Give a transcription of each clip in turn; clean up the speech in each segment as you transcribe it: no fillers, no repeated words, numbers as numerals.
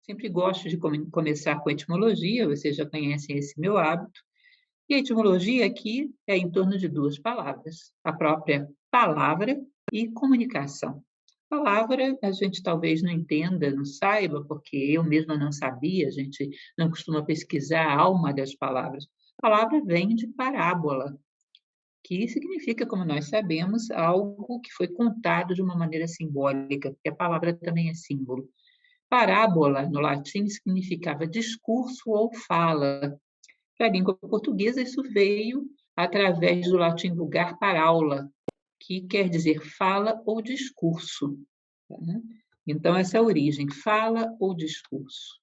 Sempre gosto de começar com a etimologia, vocês já conhecem esse meu hábito. E a etimologia aqui é em torno de duas palavras: a própria palavra e comunicação. Palavra a gente talvez não entenda, não saiba, porque eu mesma não sabia, a gente não costuma pesquisar a alma das palavras. Palavra vem de parábola, que significa, como nós sabemos, algo que foi contado de uma maneira simbólica, porque a palavra também é símbolo. Parábola, no latim, significava discurso ou fala. Para a língua portuguesa, isso veio através do latim vulgar paraula, que quer dizer fala ou discurso. Né? Então, essa é a origem, fala ou discurso.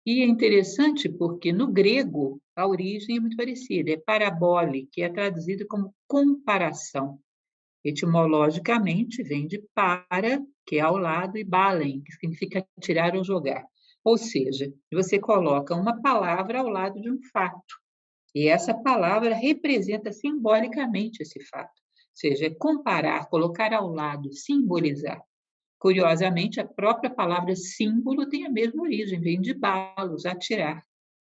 E é interessante porque no grego a origem é muito parecida, é parabole, que é traduzido como comparação. Etimologicamente vem de para, que é ao lado, e balen, que significa tirar ou jogar. Ou seja, você coloca uma palavra ao lado de um fato, e essa palavra representa simbolicamente esse fato. Ou seja, é comparar, colocar ao lado, simbolizar. Curiosamente, a própria palavra símbolo tem a mesma origem, vem de balos, atirar.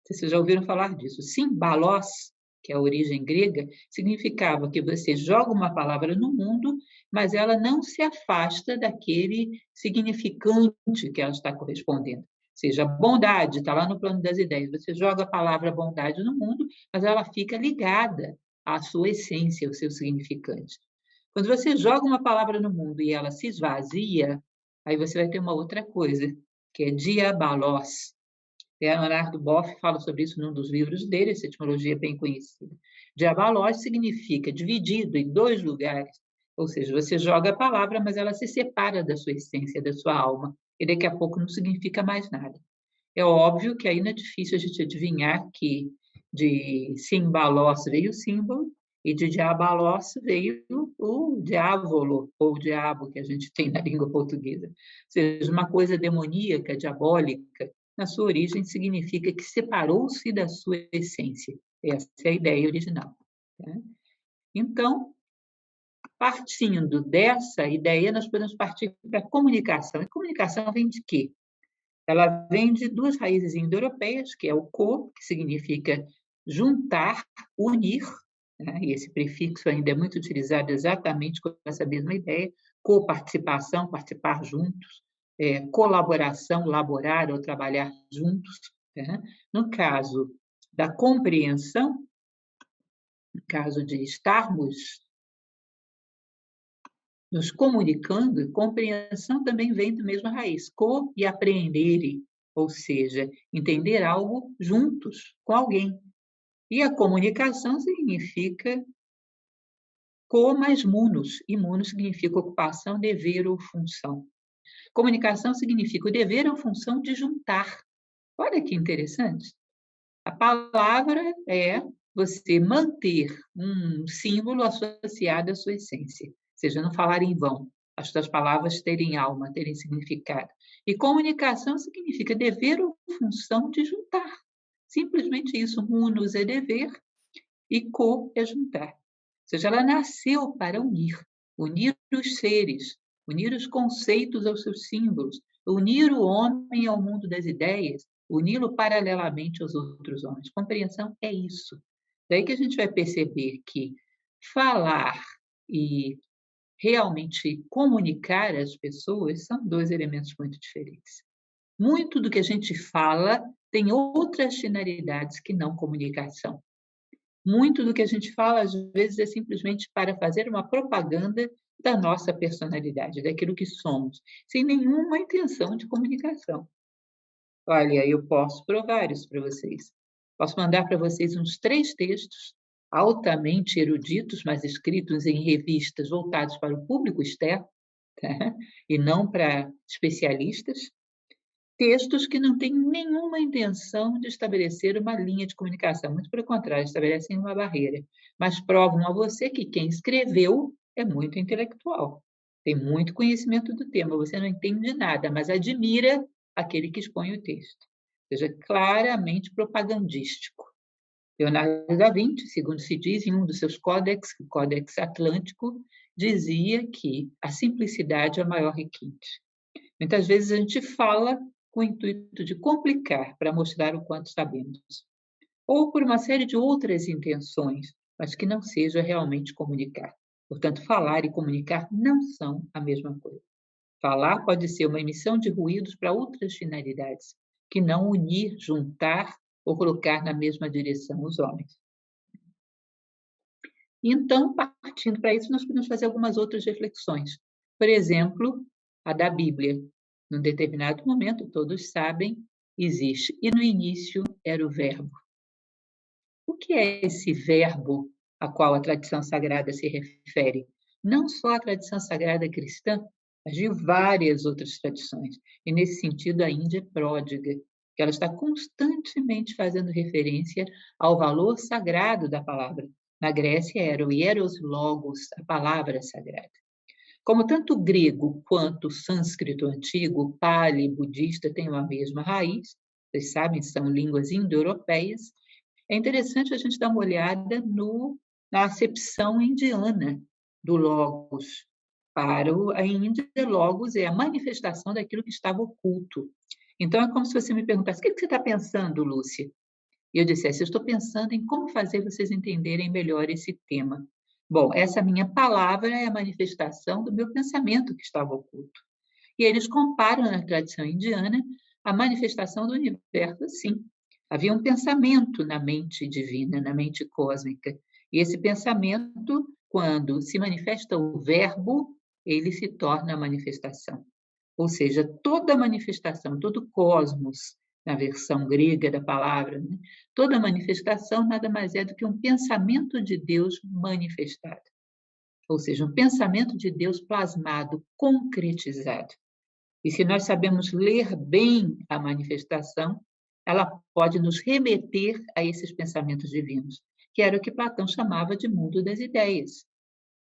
Vocês já ouviram falar disso? Simbalos, que é a origem grega, significava que você joga uma palavra no mundo, mas ela não se afasta daquele significante que ela está correspondendo. Ou seja, bondade está lá no plano das ideias. Você joga a palavra bondade no mundo, mas ela fica ligada à sua essência, ao seu significante. Quando você joga uma palavra no mundo e ela se esvazia, aí você vai ter uma outra coisa, que é diabalos. Leonardo Boff fala sobre isso num dos livros dele, essa etimologia é bem conhecida. Diabalos significa dividido em dois lugares, ou seja, você joga a palavra, mas ela se separa da sua essência, da sua alma, e daqui a pouco não significa mais nada. É óbvio que aí não é difícil a gente adivinhar que de simbalos veio o símbolo, e de diabalos veio o diávolo, ou o diabo, que a gente tem na língua portuguesa. Ou seja, uma coisa demoníaca, diabólica, na sua origem significa que separou-se da sua essência. Essa é a ideia original. Né? Então, partindo dessa ideia, nós podemos partir para a comunicação. E comunicação vem de quê? Ela vem de duas raízes indo-europeias, que é o co, que significa juntar, unir, né? E esse prefixo ainda é muito utilizado exatamente com essa mesma ideia, coparticipação, participar juntos, colaboração, laborar ou trabalhar juntos. Né? No caso da compreensão, no caso de estarmos nos comunicando, compreensão também vem da mesma raiz, co e apreendere, ou seja, entender algo juntos com alguém. E a comunicação significa co mais munus, e munus significa ocupação, dever ou função. Comunicação significa o dever ou função de juntar. Olha que interessante. A palavra é você manter um símbolo associado à sua essência, ou seja, não falar em vão, as suas palavras terem alma, terem significado. E comunicação significa dever ou função de juntar. Simplesmente isso, munus é dever e co é juntar. Ou seja, ela nasceu para unir os seres, unir os conceitos aos seus símbolos, unir o homem ao mundo das ideias, uni-lo paralelamente aos outros homens. Compreensão é isso. Daí que a gente vai perceber que falar e realmente comunicar às pessoas são dois elementos muito diferentes. Muito do que a gente fala tem outras finalidades que não comunicação. Muito do que a gente fala, às vezes, é simplesmente para fazer uma propaganda da nossa personalidade, daquilo que somos, sem nenhuma intenção de comunicação. Olha, eu posso provar isso para vocês. Posso mandar para vocês uns 3 textos altamente eruditos, mas escritos em revistas voltadas para o público externo, tá? E não para especialistas, textos que não têm nenhuma intenção de estabelecer uma linha de comunicação, muito pelo contrário, estabelecem uma barreira, mas provam a você que quem escreveu é muito intelectual, tem muito conhecimento do tema, você não entende nada, mas admira aquele que expõe o texto. Ou seja, claramente propagandístico. Leonardo da Vinci, segundo se diz, em um dos seus códex, o Códex Atlântico, dizia que a simplicidade é o maior requinte. Muitas vezes a gente fala com o intuito de complicar, para mostrar o quanto sabemos, ou por uma série de outras intenções, mas que não seja realmente comunicar. Portanto, falar e comunicar não são a mesma coisa. Falar pode ser uma emissão de ruídos para outras finalidades, que não unir, juntar ou colocar na mesma direção os homens. Então, partindo para isso, nós podemos fazer algumas outras reflexões. Por exemplo, a da Bíblia. Num determinado momento, todos sabem, existe. E no início era o Verbo. O que é esse verbo a qual a tradição sagrada se refere? Não só a tradição sagrada cristã, mas de várias outras tradições. E, nesse sentido, a Índia é pródiga, que ela está constantemente fazendo referência ao valor sagrado da palavra. Na Grécia era o hieros logos, a palavra sagrada. Como tanto o grego quanto o sânscrito antigo, pali, budista têm uma mesma raiz, vocês sabem, são línguas indo-europeias, é interessante a gente dar uma olhada na acepção indiana do logos. Para a Índia, logos é a manifestação daquilo que estava oculto. Então, é como se você me perguntasse: o que você está pensando, Lúcia? E eu dissesse: eu estou pensando em como fazer vocês entenderem melhor esse tema. Bom, essa minha palavra é a manifestação do meu pensamento que estava oculto. E eles comparam na tradição indiana a manifestação do universo assim. Havia um pensamento na mente divina, na mente cósmica. E esse pensamento, quando se manifesta o verbo, ele se torna a manifestação. Ou seja, toda manifestação, todo cosmos, na versão grega da palavra, né? Toda manifestação nada mais é do que um pensamento de Deus manifestado. Ou seja, um pensamento de Deus plasmado, concretizado. E se nós sabemos ler bem a manifestação, ela pode nos remeter a esses pensamentos divinos, que era o que Platão chamava de mundo das ideias,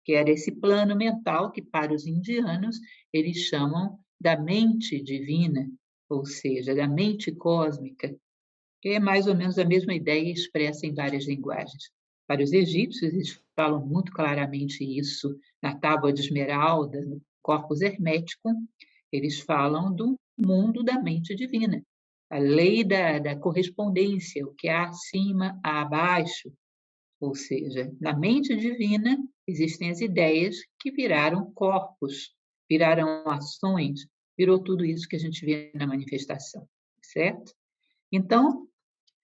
que era esse plano mental que, para os indianos, eles chamam da mente divina, ou seja, da mente cósmica, que é mais ou menos a mesma ideia expressa em várias linguagens. Para os egípcios, eles falam muito claramente isso na Tábua de Esmeralda, no Corpus Hermeticum, eles falam do mundo da mente divina, a lei da correspondência, o que há acima, há abaixo, ou seja, na mente divina existem as ideias que viraram corpos, viraram ações, virou tudo isso que a gente vê na manifestação, certo? Então,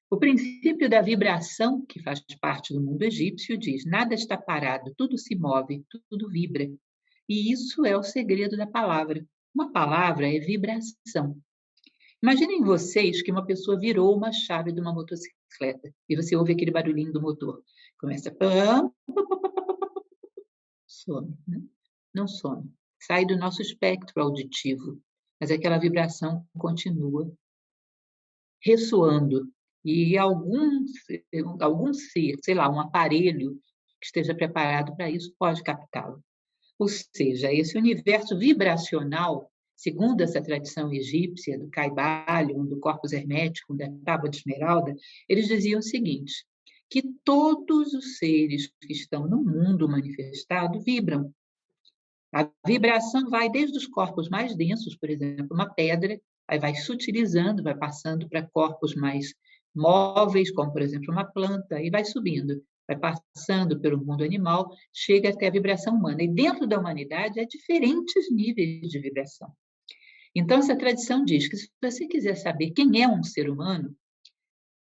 o princípio da vibração, que faz parte do mundo egípcio, diz: nada está parado, tudo se move, tudo vibra. E isso é o segredo da palavra. Uma palavra é vibração. Imaginem vocês que uma pessoa virou uma chave de uma motocicleta e você ouve aquele barulhinho do motor. Começa pam, some, né? Não some. Sai do nosso espectro auditivo, mas aquela vibração continua ressoando. E algum ser, sei lá, um aparelho que esteja preparado para isso pode captá-lo. Ou seja, esse universo vibracional, segundo essa tradição egípcia do Caibalion, do Corpus Hermeticum, da Tábua de Esmeralda, eles diziam o seguinte, que todos os seres que estão no mundo manifestado vibram. A vibração vai desde os corpos mais densos, por exemplo, uma pedra, aí vai sutilizando, vai passando para corpos mais móveis, como, por exemplo, uma planta, e vai subindo, vai passando pelo mundo animal, chega até a vibração humana. E dentro da humanidade há diferentes níveis de vibração. Então, essa tradição diz que se você quiser saber quem é um ser humano,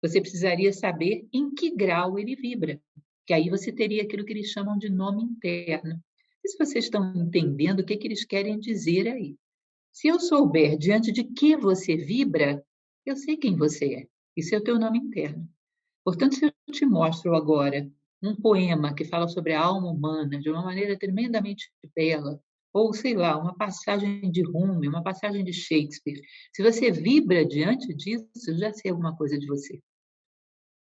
você precisaria saber em que grau ele vibra, que aí você teria aquilo que eles chamam de nome interno. E se vocês estão entendendo o que eles querem dizer aí. Se eu souber diante de que você vibra, eu sei quem você é. Isso é o teu nome interno. Portanto, se eu te mostro agora um poema que fala sobre a alma humana de uma maneira tremendamente bela, ou, sei lá, uma passagem de Rumi, uma passagem de Shakespeare, se você vibra diante disso, eu já sei alguma coisa de você.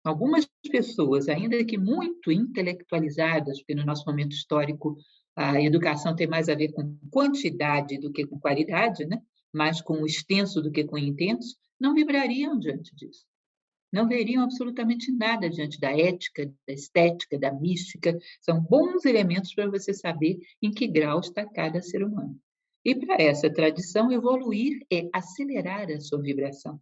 Algumas pessoas, ainda que muito intelectualizadas, porque no nosso momento histórico a educação tem mais a ver com quantidade do que com qualidade, né? Mais com o extenso do que com o intenso, não vibrariam diante disso. Não veriam absolutamente nada diante da ética, da estética, da mística. São bons elementos para você saber em que grau está cada ser humano. E para essa tradição, evoluir é acelerar a sua vibração.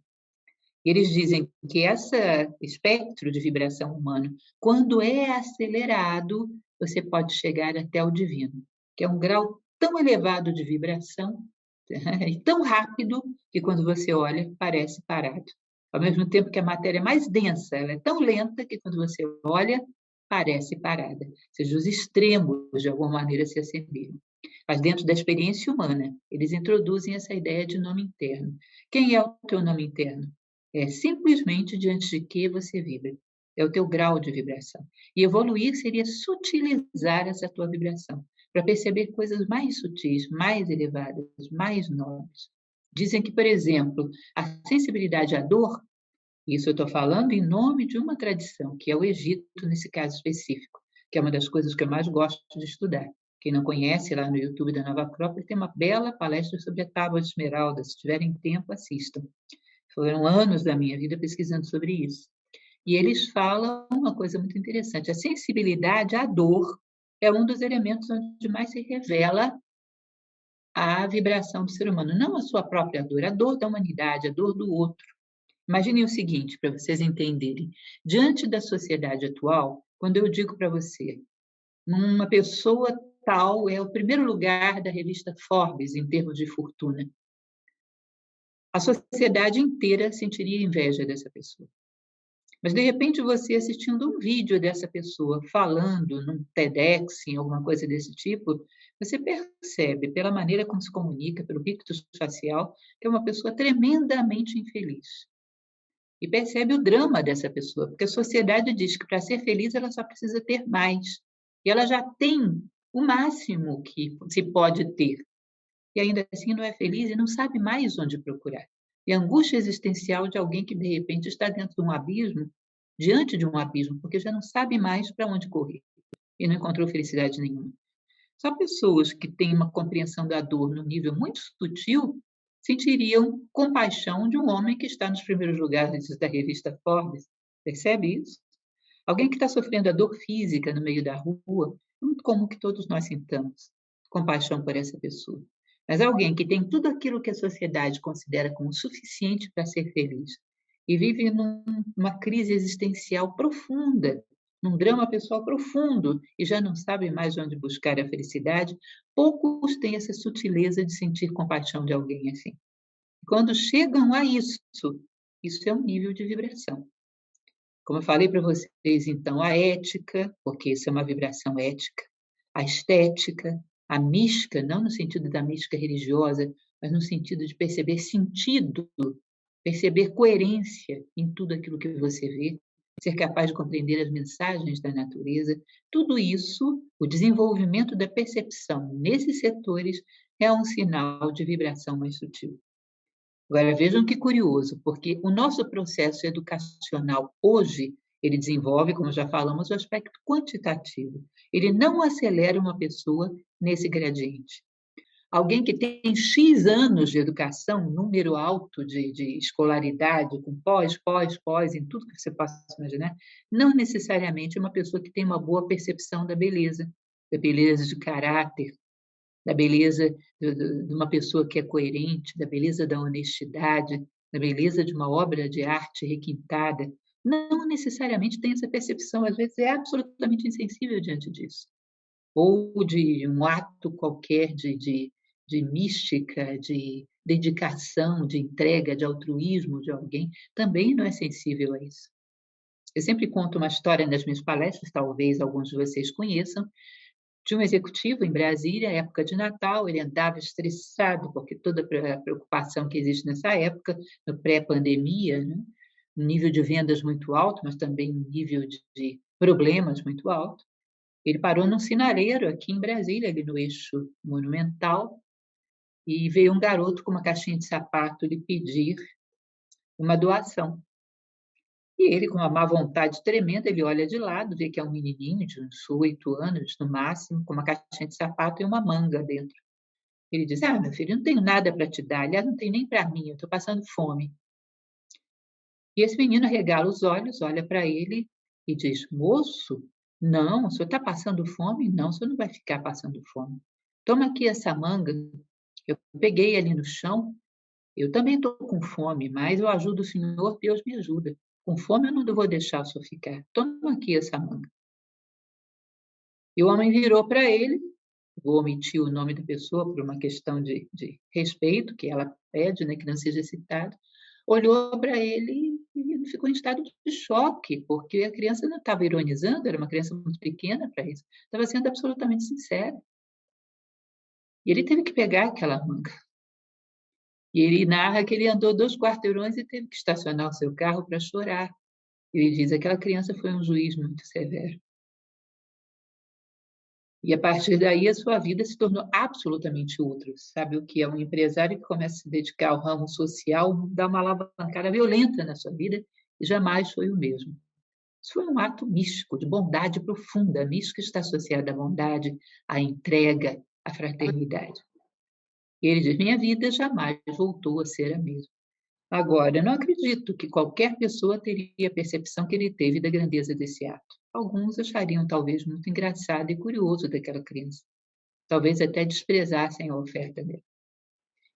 Eles dizem que esse espectro de vibração humano, quando é acelerado, você pode chegar até o divino, que é um grau tão elevado de vibração e tão rápido que quando você olha, parece parado. Ao mesmo tempo que a matéria é mais densa, ela é tão lenta que quando você olha, parece parada. Ou seja, os extremos, de alguma maneira, se assemelham. Mas dentro da experiência humana, eles introduzem essa ideia de nome interno. Quem é o teu nome interno? É simplesmente diante de que você vibra. É o teu grau de vibração. E evoluir seria sutilizar essa tua vibração, para perceber coisas mais sutis, mais elevadas, mais nobres. Dizem que, por exemplo, a sensibilidade à dor, isso eu estou falando em nome de uma tradição, que é o Egito, nesse caso específico, que é uma das coisas que eu mais gosto de estudar. Quem não conhece, lá no YouTube da Nova Acrópole, tem uma bela palestra sobre a Tábua de Esmeralda. Se tiverem tempo, assistam. Foram anos da minha vida pesquisando sobre isso. E eles falam uma coisa muito interessante. A sensibilidade à dor é um dos elementos onde mais se revela a vibração do ser humano. Não a sua própria dor, a dor da humanidade, a dor do outro. Imaginem o seguinte, para vocês entenderem. Diante da sociedade atual, quando eu digo para você, uma pessoa tal é o primeiro lugar da revista Forbes em termos de fortuna, a sociedade inteira sentiria inveja dessa pessoa. Mas, de repente, você assistindo um vídeo dessa pessoa falando num TEDx, em alguma coisa desse tipo, você percebe, pela maneira como se comunica, pelo rictus facial, que é uma pessoa tremendamente infeliz. E percebe o drama dessa pessoa, porque a sociedade diz que para ser feliz ela só precisa ter mais. E ela já tem o máximo que se pode ter. E ainda assim não é feliz e não sabe mais onde procurar. E a angústia existencial de alguém que, de repente, está dentro de um abismo, diante de um abismo, porque já não sabe mais para onde correr e não encontrou felicidade nenhuma. Só pessoas que têm uma compreensão da dor no nível muito sutil sentiriam compaixão de um homem que está nos primeiros lugares da revista Forbes. Percebe isso? Alguém que está sofrendo a dor física no meio da rua, é muito comum que todos nós sintamos compaixão por essa pessoa. Mas alguém que tem tudo aquilo que a sociedade considera como suficiente para ser feliz e vive numa crise existencial profunda, num drama pessoal profundo e já não sabe mais onde buscar a felicidade, poucos têm essa sutileza de sentir compaixão de alguém assim. Quando chegam a isso é um nível de vibração. Como eu falei para vocês, então, a ética, porque isso é uma vibração ética, a estética, a mística, não no sentido da mística religiosa, mas no sentido de perceber sentido, perceber coerência em tudo aquilo que você vê, ser capaz de compreender as mensagens da natureza, tudo isso, o desenvolvimento da percepção nesses setores é um sinal de vibração mais sutil. Agora, vejam que curioso, porque o nosso processo educacional hoje, ele desenvolve, como já falamos, o aspecto quantitativo. Ele não acelera uma pessoa nesse gradiente. Alguém que tem X anos de educação, número alto de escolaridade, com pós, em tudo que você possa imaginar, não necessariamente é uma pessoa que tem uma boa percepção da beleza de caráter, da beleza de uma pessoa que é coerente, da beleza da honestidade, da beleza de uma obra de arte requintada. Não necessariamente tem essa percepção, às vezes é absolutamente insensível diante disso. Ou de um ato qualquer de mística, de dedicação, de entrega, de altruísmo de alguém, também não é sensível a isso. Eu sempre conto uma história nas minhas palestras, talvez alguns de vocês conheçam, de um executivo em Brasília, época de Natal, ele andava estressado, porque toda a preocupação que existe nessa época, no pré-pandemia, né? Um nível de vendas muito alto, mas também um nível de problemas muito alto. Ele parou num sinaleiro aqui em Brasília, ali no eixo monumental, e veio um garoto com uma caixinha de sapato lhe pedir uma doação. E ele, com uma má vontade tremenda, ele olha de lado, vê que é um menininho de uns 8 anos, no máximo, com uma caixinha de sapato e uma manga dentro. Ele diz: "Ah, meu filho, eu não tenho nada para te dar, aliás, não tem nem para mim, eu estou passando fome". E esse menino arregala os olhos, olha para ele e diz: "Moço, não, o senhor está passando fome? Não, o senhor não vai ficar passando fome. Toma aqui essa manga Eu peguei ali no chão, eu também estou com fome, mas eu ajudo o senhor, Deus me ajuda. Com fome eu não vou deixar o senhor ficar. Toma aqui essa manga. E o homem virou para ele, vou omitir o nome da pessoa por uma questão de respeito, que ela pede, né, que não seja citado, olhou para ele e ficou em estado de choque, porque a criança não estava ironizando, era uma criança muito pequena para isso, estava sendo absolutamente sincera. E ele teve que pegar aquela manga. E ele narra que ele andou 2 quarteirões e teve que estacionar o seu carro para chorar. Ele diz: "Aquela criança foi um juiz muito severo". E a partir daí a sua vida se tornou absolutamente outra. Sabe o que é um empresário que começa a se dedicar ao ramo social, dá uma alavancada violenta na sua vida e jamais foi o mesmo. Isso foi um ato místico, de bondade profunda. Mística está associada à bondade, à entrega, à fraternidade. E ele diz: "Minha vida jamais voltou a ser a mesma". Agora, eu não acredito que qualquer pessoa teria a percepção que ele teve da grandeza desse ato. Alguns achariam talvez muito engraçado e curioso daquela criança. Talvez até desprezassem a oferta dela.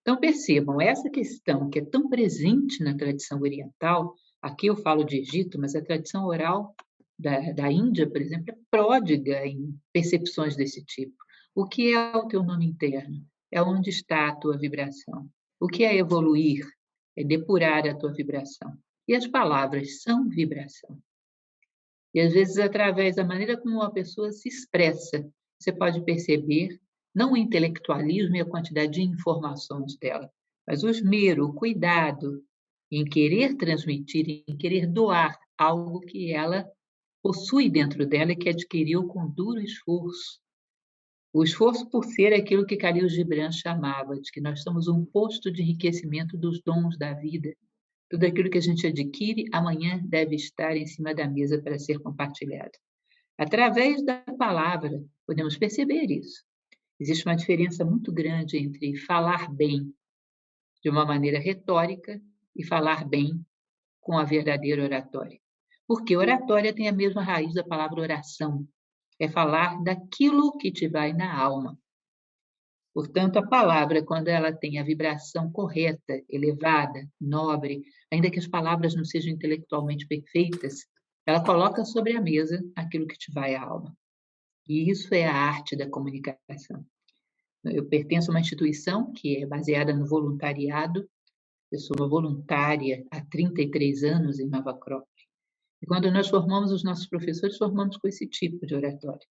Então, percebam, essa questão que é tão presente na tradição oriental, aqui eu falo de Egito, mas a tradição oral da Índia, por exemplo, é pródiga em percepções desse tipo. O que é o teu nome interno? É onde está a tua vibração. O que é evoluir? É depurar a tua vibração. E as palavras são vibração. E às vezes, através da maneira como uma pessoa se expressa, você pode perceber não o intelectualismo e a quantidade de informações dela, mas o esmero, o cuidado em querer transmitir, em querer doar algo que ela possui dentro dela e que adquiriu com duro esforço. O esforço por ser aquilo que Khalil Gibran chamava, de que nós somos um posto de enriquecimento dos dons da vida. Tudo aquilo que a gente adquire, amanhã deve estar em cima da mesa para ser compartilhado. Através da palavra, podemos perceber isso. Existe uma diferença muito grande entre falar bem de uma maneira retórica e falar bem com a verdadeira oratória. Porque oratória tem a mesma raiz da palavra oração. É falar daquilo que te vai na alma. Portanto, a palavra, quando ela tem a vibração correta, elevada, nobre, ainda que as palavras não sejam intelectualmente perfeitas, ela coloca sobre a mesa aquilo que te vai à alma. E isso é a arte da comunicação. Eu pertenço a uma instituição que é baseada no voluntariado. Eu sou uma voluntária há 33 anos em Nova Acrópole. E quando nós formamos os nossos professores, formamos com esse tipo de oratória.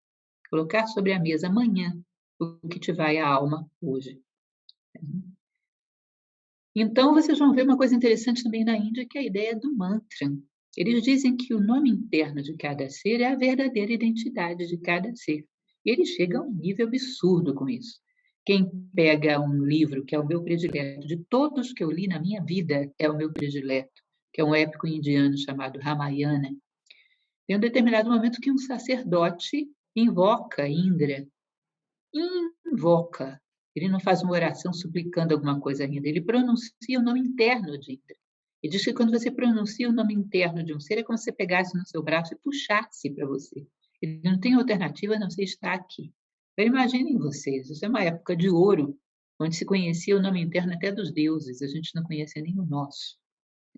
Colocar sobre a mesa amanhã o que te vai à alma hoje. Então, vocês vão ver uma coisa interessante também na Índia, que é a ideia do mantra. Eles dizem que o nome interno de cada ser é a verdadeira identidade de cada ser. E eles chegam a um nível absurdo com isso. Quem pega um livro, que é o meu predileto, de todos que eu li na minha vida, é o meu predileto, que é um épico indiano chamado Ramayana. Tem um determinado momento que um sacerdote invoca Indra, invoca. Ele não faz uma oração suplicando alguma coisa ainda, ele pronuncia o nome interno de Indra. Ele diz que quando você pronuncia o nome interno de um ser, é como se você pegasse no seu braço e puxasse para você. Ele não tem alternativa a não ser estar aqui. Então, imaginem vocês, isso é uma época de ouro, onde se conhecia o nome interno até dos deuses, a gente não conhecia nem o nosso.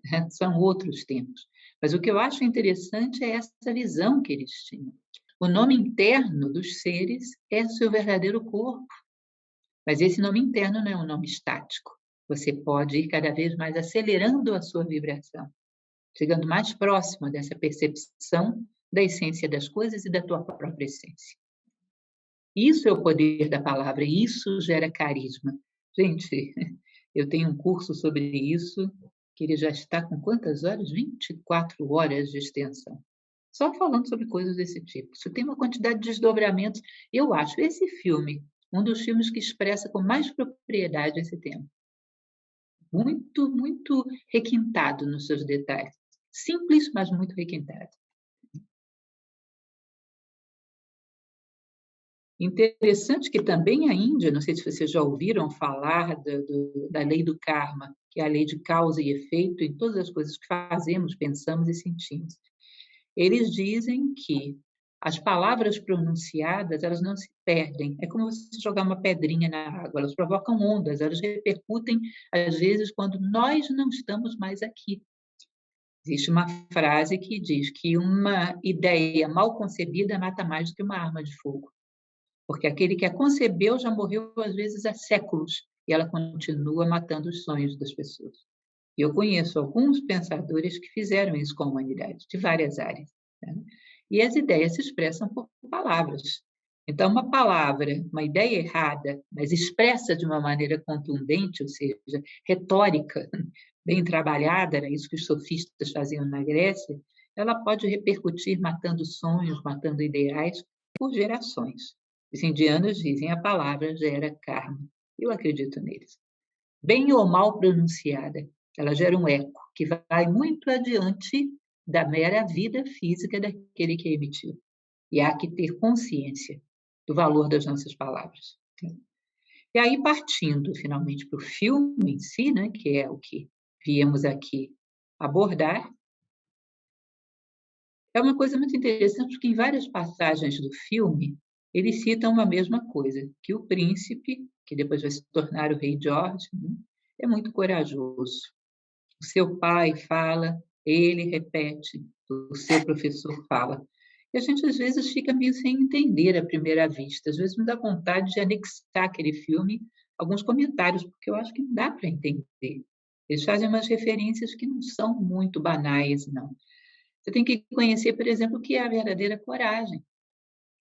Né? São outros tempos. Mas o que eu acho interessante é essa visão que eles tinham. O nome interno dos seres é o seu verdadeiro corpo. Mas esse nome interno não é um nome estático. Você pode ir cada vez mais acelerando a sua vibração, chegando mais próximo dessa percepção da essência das coisas e da tua própria essência. Isso é o poder da palavra, e isso gera carisma. Gente, eu tenho um curso sobre isso, que ele já está com quantas horas? 24 horas de extensão. Só falando sobre coisas desse tipo. Isso tem uma quantidade de desdobramentos. Eu acho esse filme um dos filmes que expressa com mais propriedade esse tema. Muito, muito requintado nos seus detalhes. Simples, mas muito requintado. Interessante que também a Índia, não sei se vocês já ouviram falar da lei do karma, que é a lei de causa e efeito em todas as coisas que fazemos, pensamos e sentimos. Eles dizem que as palavras pronunciadas, elas não se perdem. É como você jogar uma pedrinha na água, elas provocam ondas, elas repercutem, às vezes, quando nós não estamos mais aqui. Existe uma frase que diz que uma ideia mal concebida mata mais do que uma arma de fogo, porque aquele que a concebeu já morreu, às vezes, há séculos, e ela continua matando os sonhos das pessoas. E eu conheço alguns pensadores que fizeram isso com a humanidade, de várias áreas. Né? E as ideias se expressam por palavras. Então, uma palavra, uma ideia errada, mas expressa de uma maneira contundente, ou seja, retórica, bem trabalhada, era isso que os sofistas faziam na Grécia, ela pode repercutir matando sonhos, matando ideais por gerações. Os indianos dizem a palavra gera karma. Eu acredito neles. Bem ou mal pronunciada, ela gera um eco que vai muito adiante da mera vida física daquele que a emitiu. E há que ter consciência do valor das nossas palavras. E aí, partindo finalmente para o filme em si, né, que é o que viemos aqui abordar, é uma coisa muito interessante, porque em várias passagens do filme, eles citam uma mesma coisa, que o príncipe, que depois vai se tornar o rei George, né, é muito corajoso. O seu pai fala, ele repete, o seu professor fala. E a gente, às vezes, fica meio sem entender à primeira vista. Às vezes, me dá vontade de anexar aquele filme alguns comentários, porque eu acho que não dá para entender. Eles fazem umas referências que não são muito banais, não. Você tem que conhecer, por exemplo, o que é a verdadeira coragem.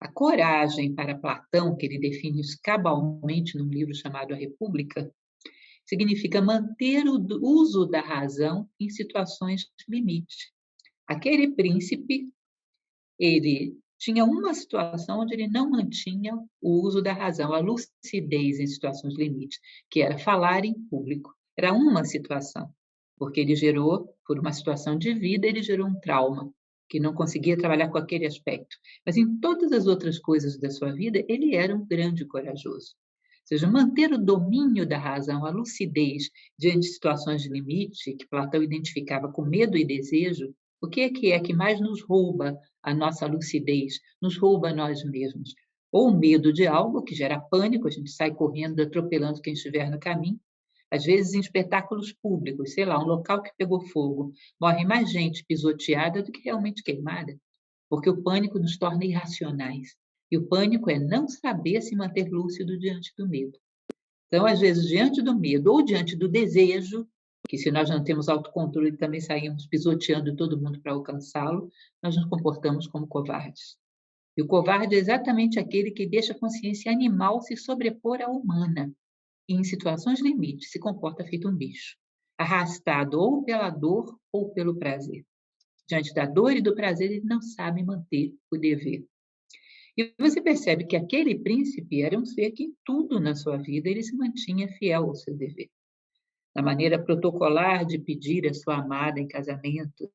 A coragem, para Platão, que ele define isso cabalmente num livro chamado A República, significa manter o uso da razão em situações limite. Aquele príncipe, ele tinha uma situação onde ele não mantinha o uso da razão, a lucidez em situações limite, que era falar em público. Era uma situação, porque ele gerou, por uma situação de vida, ele gerou um trauma, que não conseguia trabalhar com aquele aspecto. Mas em todas as outras coisas da sua vida, ele era um grande corajoso. Ou seja, manter o domínio da razão, a lucidez diante de situações de limite, que Platão identificava com medo e desejo, o que é que mais nos rouba a nossa lucidez, nos rouba a nós mesmos? Ou o medo de algo que gera pânico, a gente sai correndo, atropelando quem estiver no caminho. Às vezes, em espetáculos públicos, sei lá, um local que pegou fogo, morre mais gente pisoteada do que realmente queimada, porque o pânico nos torna irracionais. E o pânico é não saber se manter lúcido diante do medo. Então, às vezes, diante do medo ou diante do desejo, que se nós não temos autocontrole também saímos pisoteando todo mundo para alcançá-lo, nós nos comportamos como covardes. E o covarde é exatamente aquele que deixa a consciência animal se sobrepor à humana e, em situações limite, se comporta feito um bicho, arrastado ou pela dor ou pelo prazer. Diante da dor e do prazer, ele não sabe manter o dever. E você percebe que aquele príncipe era um ser que em tudo na sua vida ele se mantinha fiel ao seu dever. Na maneira protocolar de pedir a sua amada em casamento,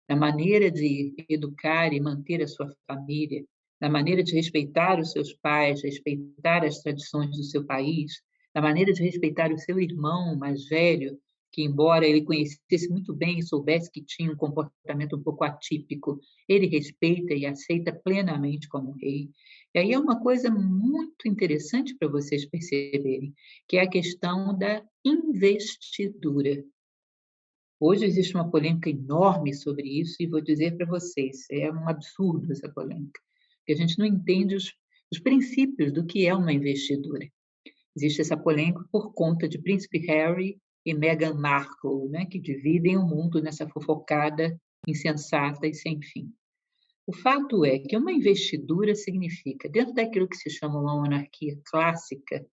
na maneira de educar e manter a sua família, na maneira de respeitar os seus pais, respeitar as tradições do seu país, na maneira de respeitar o seu irmão mais velho, que embora ele conhecesse muito bem e soubesse que tinha um comportamento um pouco atípico, ele respeita e aceita plenamente como rei. E aí é uma coisa muito interessante para vocês perceberem, que é a questão da investidura. Hoje existe uma polêmica enorme sobre isso e vou dizer para vocês, é um absurdo essa polêmica, porque a gente não entende os princípios do que é uma investidura. Existe essa polêmica por conta de Príncipe Harry e Meghan Markle, né, que dividem o mundo nessa fofocada insensata e sem fim. O fato é que uma investidura significa, dentro daquilo que se chama uma monarquia clássica,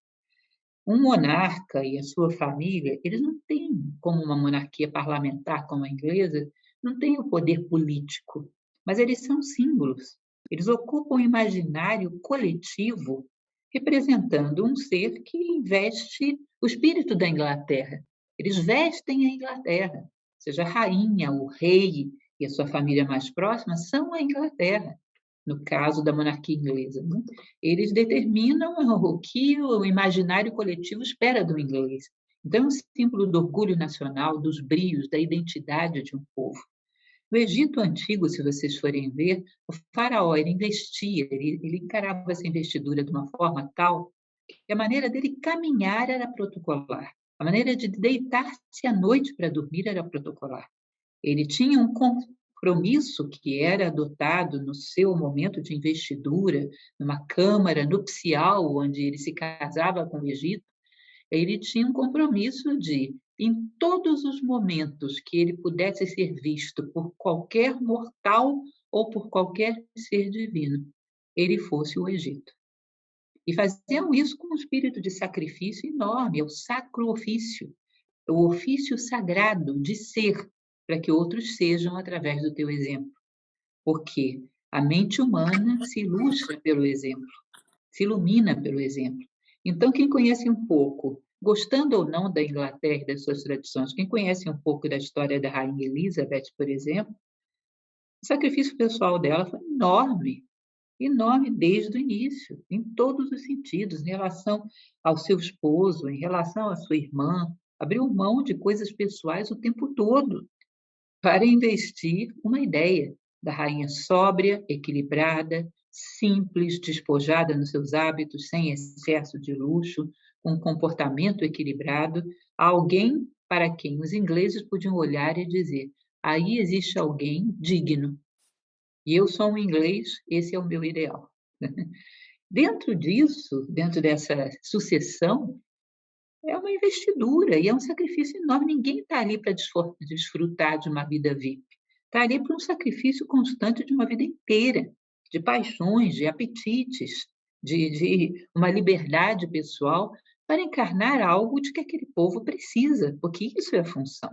um monarca e a sua família, eles não têm, como uma monarquia parlamentar como a inglesa, não têm o poder político, mas eles são símbolos. Eles ocupam o imaginário coletivo, representando um ser que investe o espírito da Inglaterra. Eles vestem a Inglaterra, ou seja, a rainha, o rei e a sua família mais próxima são a Inglaterra. No caso da monarquia inglesa, né? Eles determinam o que o imaginário coletivo espera do inglês. Então, é um símbolo do orgulho nacional, dos brios, da identidade de um povo. No Egito Antigo, se vocês forem ver, o faraó ele investia, ele encarava essa investidura de uma forma tal que a maneira dele caminhar era protocolar, a maneira de deitar-se à noite para dormir era protocolar. Ele tinha um compromisso que era adotado no seu momento de investidura, numa câmara nupcial, onde ele se casava com o Egito. Ele tinha um compromisso de, em todos os momentos que ele pudesse ser visto por qualquer mortal ou por qualquer ser divino, ele fosse o Egito. E faziam isso com um espírito de sacrifício enorme, é o sacro ofício, é o ofício sagrado de ser, para que outros sejam através do teu exemplo. Porque a mente humana se ilustra pelo exemplo, se ilumina pelo exemplo. Então, quem conhece um pouco, gostando ou não da Inglaterra e das suas tradições, quem conhece um pouco da história da Rainha Elizabeth, por exemplo, o sacrifício pessoal dela foi enorme, enorme desde o início, em todos os sentidos, em relação ao seu esposo, em relação à sua irmã, abriu mão de coisas pessoais o tempo todo para investir uma ideia da rainha sóbria, equilibrada, simples, despojada nos seus hábitos, sem excesso de luxo, com um comportamento equilibrado, alguém para quem os ingleses podiam olhar e dizer: aí existe alguém digno. E eu sou um inglês, esse é o meu ideal. Dentro disso, dentro dessa sucessão, é uma investidura e é um sacrifício enorme. Ninguém está ali para desfrutar de uma vida VIP. Está ali para um sacrifício constante de uma vida inteira, de paixões, de apetites, de uma liberdade pessoal para encarnar algo de que aquele povo precisa, porque isso é a função.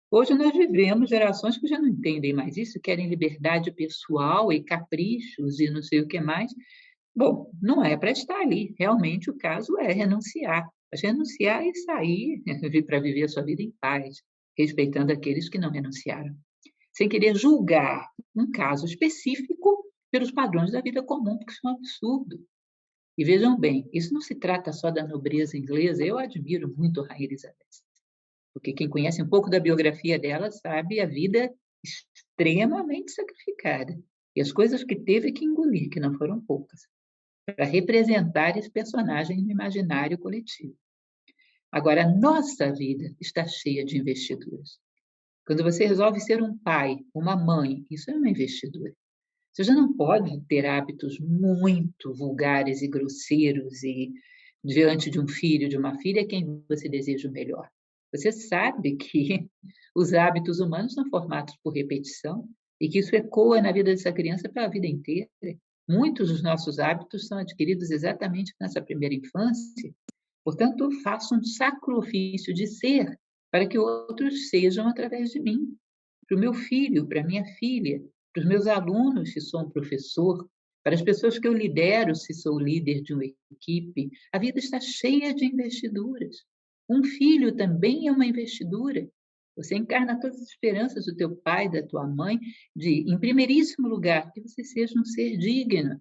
Hoje nós vivemos gerações que já não entendem mais isso, querem liberdade pessoal e caprichos e não sei o que mais. Bom, não é para estar ali. Realmente o caso é renunciar. Mas renunciar e sair para viver a sua vida em paz, respeitando aqueles que não renunciaram. Sem querer julgar um caso específico pelos padrões da vida comum, porque isso é um absurdo. E vejam bem, isso não se trata só da nobreza inglesa. Eu admiro muito a Rainha Elizabeth, porque quem conhece um pouco da biografia dela sabe a vida extremamente sacrificada e as coisas que teve que engolir, que não foram poucas, para representar esse personagem no imaginário coletivo. Agora, a nossa vida está cheia de investiduras. Quando você resolve ser um pai, uma mãe, isso é uma investidura. Você já não pode ter hábitos muito vulgares e grosseiros e diante de um filho, de uma filha, quem você deseja o melhor. Você sabe que os hábitos humanos são formados por repetição e que isso ecoa na vida dessa criança para a vida inteira. Muitos dos nossos hábitos são adquiridos exatamente nessa primeira infância. Portanto, faço um sacro ofício de ser para que outros sejam através de mim. Para o meu filho, para a minha filha, para os meus alunos, se sou um professor, para as pessoas que eu lidero, se sou líder de uma equipe. A vida está cheia de investiduras. Um filho também é uma investidura. Você encarna todas as esperanças do teu pai, da tua mãe, de, em primeiríssimo lugar, que você seja um ser digno.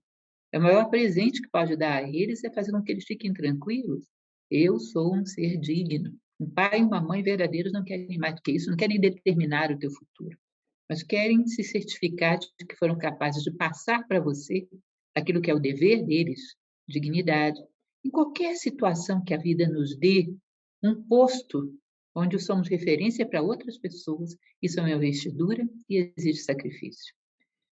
O maior presente que pode dar a eles é fazer com que eles fiquem tranquilos. Eu sou um ser digno. Um pai e uma mãe verdadeiros não querem mais do que isso, não querem determinar o teu futuro, mas querem se certificar de que foram capazes de passar para você aquilo que é o dever deles, dignidade. Em qualquer situação que a vida nos dê, um posto onde somos referência para outras pessoas, isso é uma investidura e exige sacrifício.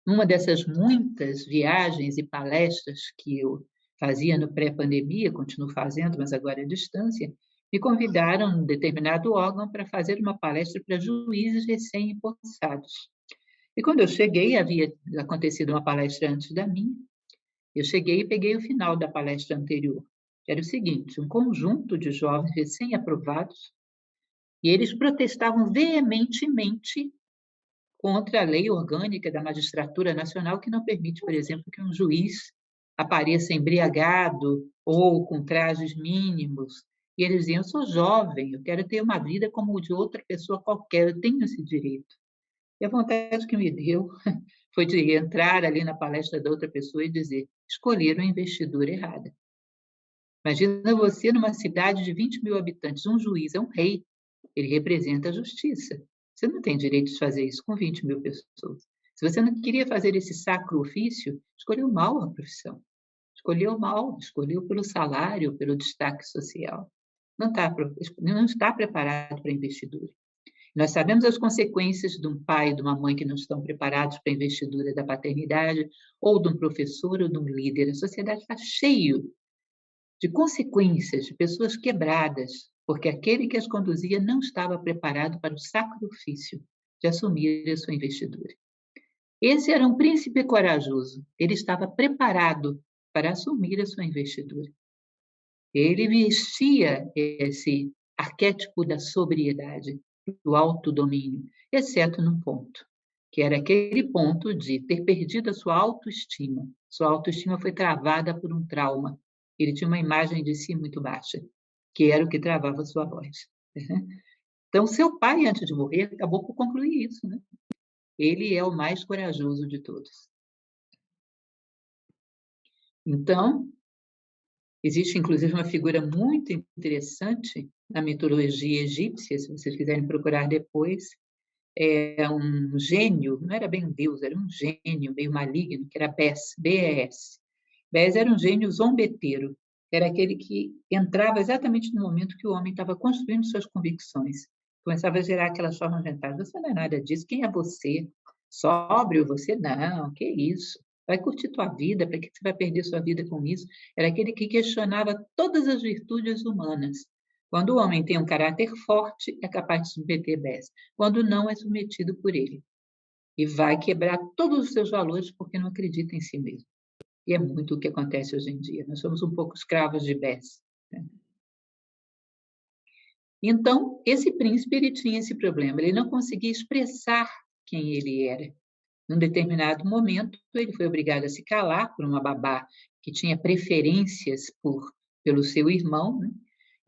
Numa dessas muitas viagens e palestras que eu fazia no pré-pandemia, continuo fazendo, mas agora à distância, me convidaram num determinado órgão para fazer uma palestra para juízes recém-empossados. E quando eu cheguei, havia acontecido uma palestra antes da minha, eu cheguei e peguei o final da palestra anterior. Era o seguinte: um conjunto de jovens recém-aprovados, e eles protestavam veementemente contra a lei orgânica da magistratura nacional, que não permite, por exemplo, que um juiz apareça embriagado ou com trajes mínimos. E eles diziam: eu sou jovem, eu quero ter uma vida como de outra pessoa qualquer, eu tenho esse direito. E a vontade que me deu foi de entrar ali na palestra da outra pessoa e dizer: escolheram a investidura errada. Imagina você numa cidade de 20 mil habitantes, um juiz é um rei, ele representa a justiça. Você não tem direito de fazer isso com 20.000 pessoas. Se você não queria fazer esse sacro ofício, escolheu mal a profissão. Escolheu mal, escolheu pelo salário, pelo destaque social. Não está preparado para a investidura. Nós sabemos as consequências de um pai e de uma mãe que não estão preparados para a investidura da paternidade, ou de um professor ou de um líder. A sociedade está cheio de consequências, de pessoas quebradas, porque aquele que as conduzia não estava preparado para o sacro ofício de assumir a sua investidura. Esse era um príncipe corajoso. Ele estava preparado para assumir a sua investidura. Ele vestia esse arquétipo da sobriedade, do autodomínio, exceto num ponto, que era aquele ponto de ter perdido a sua autoestima. Sua autoestima foi travada por um trauma. Ele tinha uma imagem de si muito baixa, que era o que travava a sua voz. Então, seu pai, antes de morrer, acabou por concluir isso, né? Ele é o mais corajoso de todos. Então, existe, inclusive, uma figura muito interessante na mitologia egípcia, se vocês quiserem procurar depois. É um gênio, não era bem um deus, era um gênio meio maligno, que era Bes, B-E-S. Bes era um gênio zombeteiro, era aquele que entrava exatamente no momento que o homem estava construindo suas convicções. Começava a gerar aquelas formas mentais. Você não é nada disso, quem é você? Sóbrio, você não, que isso? Vai curtir tua vida, para que você vai perder sua vida com isso? Era aquele que questionava todas as virtudes humanas. Quando o homem tem um caráter forte, é capaz de submeter Bes. Quando não, é submetido por ele. E vai quebrar todos os seus valores porque não acredita em si mesmo. E é muito o que acontece hoje em dia. Nós somos um pouco escravos de Bes. Né? Então, esse príncipe ele tinha esse problema. Ele não conseguia expressar quem ele era. Num determinado momento, ele foi obrigado a se calar por uma babá que tinha preferências pelo seu irmão. Né?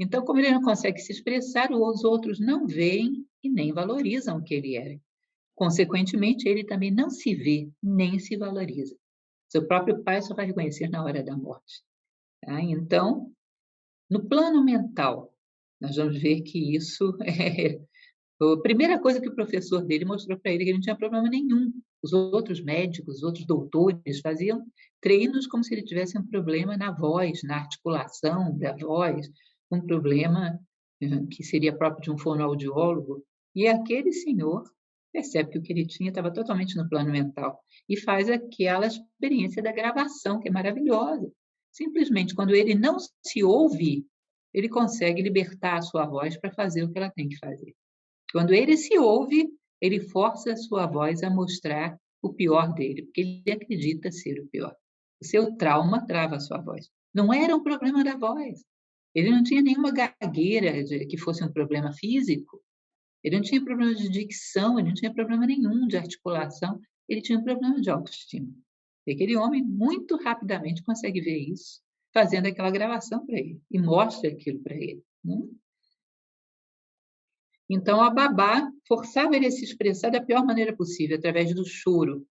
Então, como ele não consegue se expressar, os outros não veem e nem valorizam o que ele era. Consequentemente, ele também não se vê nem se valoriza. Seu próprio pai só vai reconhecer na hora da morte. Tá? Então, no plano mental, nós vamos ver que isso é a primeira coisa que o professor dele mostrou para ele, que ele não tinha problema nenhum. Os outros médicos, os outros doutores faziam treinos como se ele tivesse um problema na voz, na articulação da voz, um problema que seria próprio de um fonoaudiólogo. E aquele senhor percebe que o que ele tinha estava totalmente no plano mental e faz aquela experiência da gravação, que é maravilhosa. Simplesmente, quando ele não se ouve, ele consegue libertar a sua voz para fazer o que ela tem que fazer. Quando ele se ouve, ele força a sua voz a mostrar o pior dele, porque ele acredita ser o pior. O seu trauma trava a sua voz. Não era um problema da voz. Ele não tinha nenhuma gagueira que fosse um problema físico. Ele não tinha problema de dicção, ele não tinha problema nenhum de articulação. Ele tinha um problema de autoestima. E aquele homem, muito rapidamente, consegue ver isso, fazendo aquela gravação para ele, e mostra aquilo para ele. Né? Então, a babá forçava ele a se expressar da pior maneira possível, através do choro.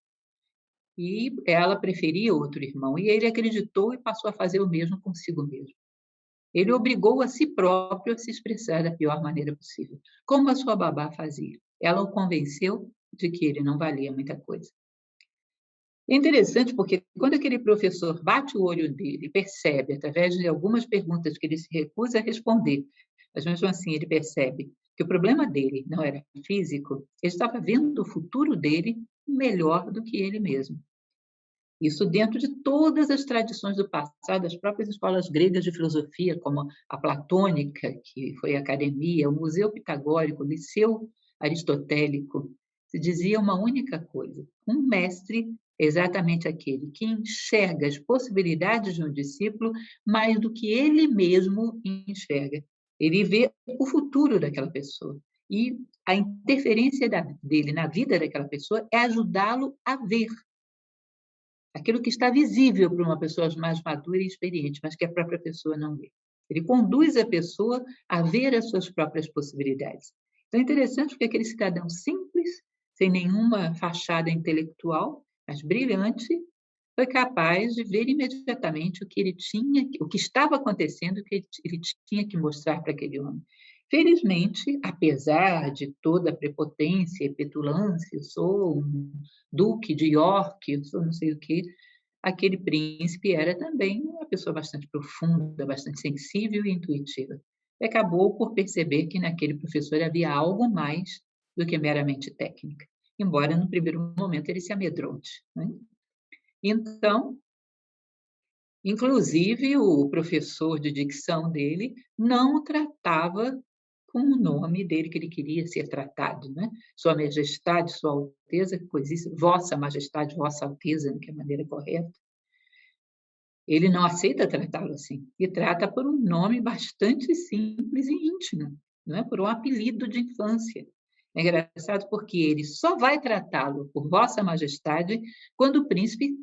E ela preferia outro irmão. E ele acreditou e passou a fazer o mesmo consigo mesmo. Ele obrigou a si próprio a se expressar da pior maneira possível, como a sua babá fazia. Ela o convenceu de que ele não valia muita coisa. É interessante porque quando aquele professor bate o olho dele e percebe, através de algumas perguntas que ele se recusa a responder, mas mesmo assim ele percebe que o problema dele não era físico, ele estava vendo o futuro dele melhor do que ele mesmo. Isso dentro de todas as tradições do passado, as próprias escolas gregas de filosofia, como a platônica, que foi a academia, o museu pitagórico, o liceu aristotélico, se dizia uma única coisa: um mestre é exatamente aquele que enxerga as possibilidades de um discípulo mais do que ele mesmo enxerga. Ele vê o futuro daquela pessoa. E a interferência dele na vida daquela pessoa é ajudá-lo a ver aquilo que está visível para uma pessoa mais madura e experiente, mas que a própria pessoa não vê. Ele conduz a pessoa a ver as suas próprias possibilidades. Então, é interessante porque aquele cidadão simples, sem nenhuma fachada intelectual, mas brilhante, foi capaz de ver imediatamente o que ele tinha, o que estava acontecendo, o que ele tinha que mostrar para aquele homem. Felizmente, apesar de toda a prepotência e petulância, eu sou um duque de York, eu sou não sei o quê, aquele príncipe era também uma pessoa bastante profunda, bastante sensível e intuitiva. E acabou por perceber que naquele professor havia algo mais do que meramente técnica, embora no primeiro momento ele se amedronte, né. Então, inclusive o professor de dicção dele não o tratava com o nome dele que ele queria ser tratado, né. Sua majestade, sua alteza, coisíssima, vossa majestade, vossa alteza, né, que é a maneira correta. Ele não aceita tratá-lo assim, e trata por um nome bastante simples e íntimo, não é, por um apelido de infância. É engraçado porque ele só vai tratá-lo por vossa majestade quando o príncipe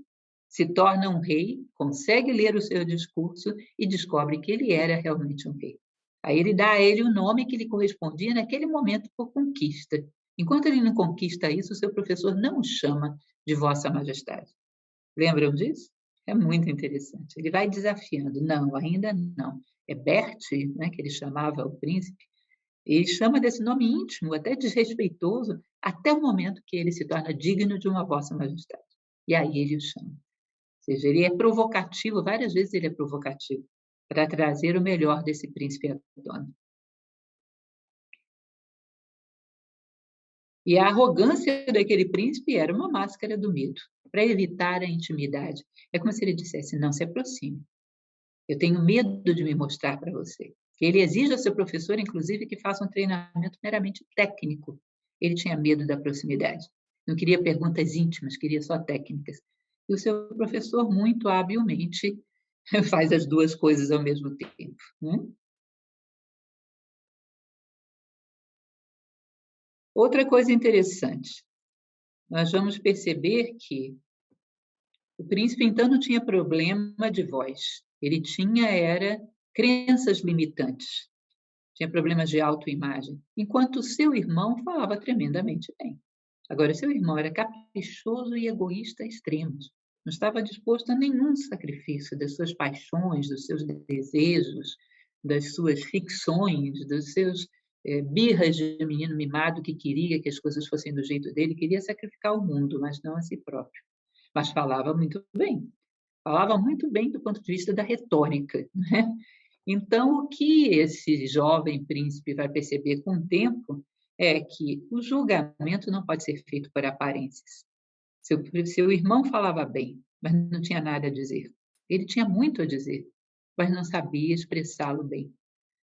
se torna um rei, consegue ler o seu discurso e descobre que ele era realmente um rei. Aí ele dá a ele o nome que lhe correspondia naquele momento por conquista. Enquanto ele não conquista isso, o seu professor não o chama de vossa majestade. Lembram disso? É muito interessante. Ele vai desafiando. Não, ainda não. É Bertie, né, que ele chamava o príncipe, ele chama desse nome íntimo, até desrespeitoso, até o momento que ele se torna digno de uma vossa majestade. E aí ele o chama. Ou seja, ele é provocativo, várias vezes ele é provocativo, para trazer o melhor desse príncipe à tona. E a arrogância daquele príncipe era uma máscara do medo, para evitar a intimidade. É como se ele dissesse: não se aproxime. Eu tenho medo de me mostrar para você. Ele exige ao seu professor, inclusive, que faça um treinamento meramente técnico. Ele tinha medo da proximidade. Não queria perguntas íntimas, queria só técnicas. E o seu professor, muito habilmente, faz as duas coisas ao mesmo tempo, né? Outra coisa interessante, nós vamos perceber que o príncipe, então, não tinha problema de voz. Ele tinha era crenças limitantes. Tinha problemas de autoimagem, enquanto o seu irmão falava tremendamente bem. Agora, seu irmão era caprichoso e egoísta a extremos. Não estava disposto a nenhum sacrifício das suas paixões, dos seus desejos, das suas ficções, dos seus birras de menino mimado que queria que as coisas fossem do jeito dele, queria sacrificar o mundo, mas não a si próprio. Mas falava muito bem do ponto de vista da retórica, né? Então, o que esse jovem príncipe vai perceber com o tempo é que o julgamento não pode ser feito por aparências. Seu irmão falava bem, mas não tinha nada a dizer. Ele tinha muito a dizer, mas não sabia expressá-lo bem.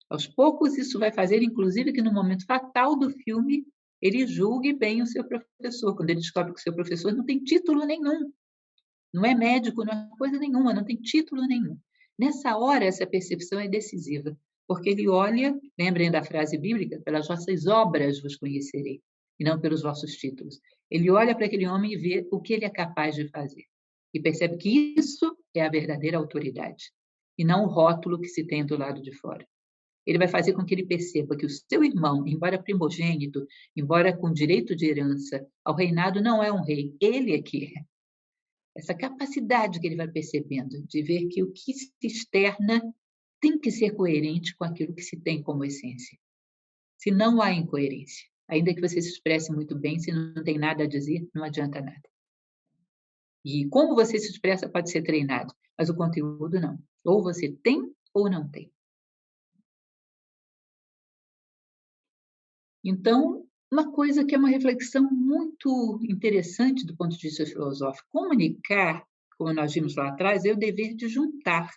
Aos poucos, isso vai fazer, inclusive, que no momento fatal do filme, ele julgue bem o seu professor, quando ele descobre que o seu professor não tem título nenhum, não é médico, não é coisa nenhuma, não tem título nenhum. Nessa hora, essa percepção é decisiva, porque ele olha, lembrem da frase bíblica, pelas vossas obras vos conhecerei, e não pelos vossos títulos. Ele olha para aquele homem e vê o que ele é capaz de fazer. E percebe que isso é a verdadeira autoridade, e não o rótulo que se tem do lado de fora. Ele vai fazer com que ele perceba que o seu irmão, embora primogênito, embora com direito de herança ao reinado, não é um rei, ele é que é. Essa capacidade que ele vai percebendo de ver que o que se externa tem que ser coerente com aquilo que se tem como essência. Se não há incoerência, ainda que você se expresse muito bem, se não tem nada a dizer, não adianta nada. E como você se expressa pode ser treinado, mas o conteúdo não. Ou você tem ou não tem. Então, uma coisa que é uma reflexão muito interessante do ponto de vista filosófico, comunicar, como nós vimos lá atrás, é o dever de juntar.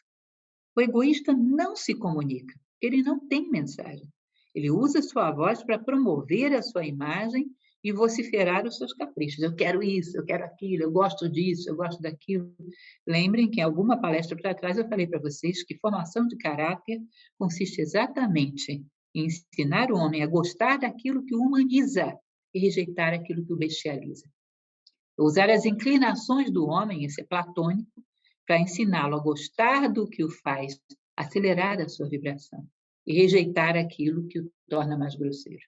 O egoísta não se comunica, ele não tem mensagem. Ele usa sua voz para promover a sua imagem e vociferar os seus caprichos. Eu quero isso, eu quero aquilo, eu gosto disso, eu gosto daquilo. Lembrem que em alguma palestra para trás eu falei para vocês que formação de caráter consiste exatamente em ensinar o homem a gostar daquilo que o humaniza e rejeitar aquilo que o bestializa. Usar as inclinações do homem, esse é platônico, para ensiná-lo a gostar do que o faz acelerar a sua vibração e rejeitar aquilo que o torna mais grosseiro.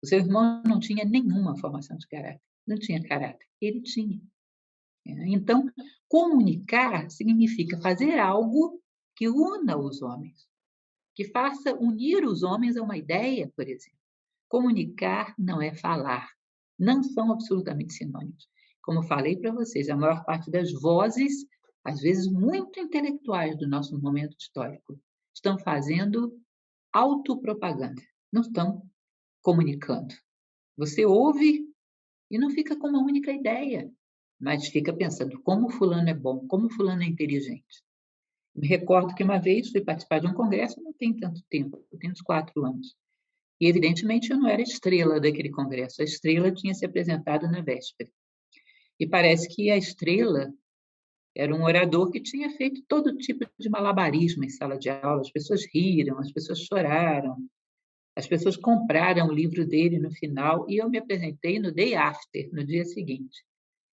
O seu irmão não tinha nenhuma formação de caráter, não tinha caráter, ele tinha. Então, comunicar significa fazer algo que una os homens, que faça unir os homens a uma ideia, por exemplo. Comunicar não é falar. Não são absolutamente sinônimos. Como falei para vocês, a maior parte das vozes, às vezes muito intelectuais do nosso momento histórico, estão fazendo autopropaganda, não estão comunicando. Você ouve e não fica com uma única ideia, mas fica pensando como fulano é bom, como fulano é inteligente. Me recordo que uma vez fui participar de um congresso, não tem tanto tempo, tem uns 4 anos. E, evidentemente, eu não era estrela daquele congresso. A estrela tinha se apresentado na véspera. E parece que a estrela era um orador que tinha feito todo tipo de malabarismo em sala de aula. As pessoas riram, as pessoas choraram, as pessoas compraram o livro dele no final, e eu me apresentei no day after, no dia seguinte.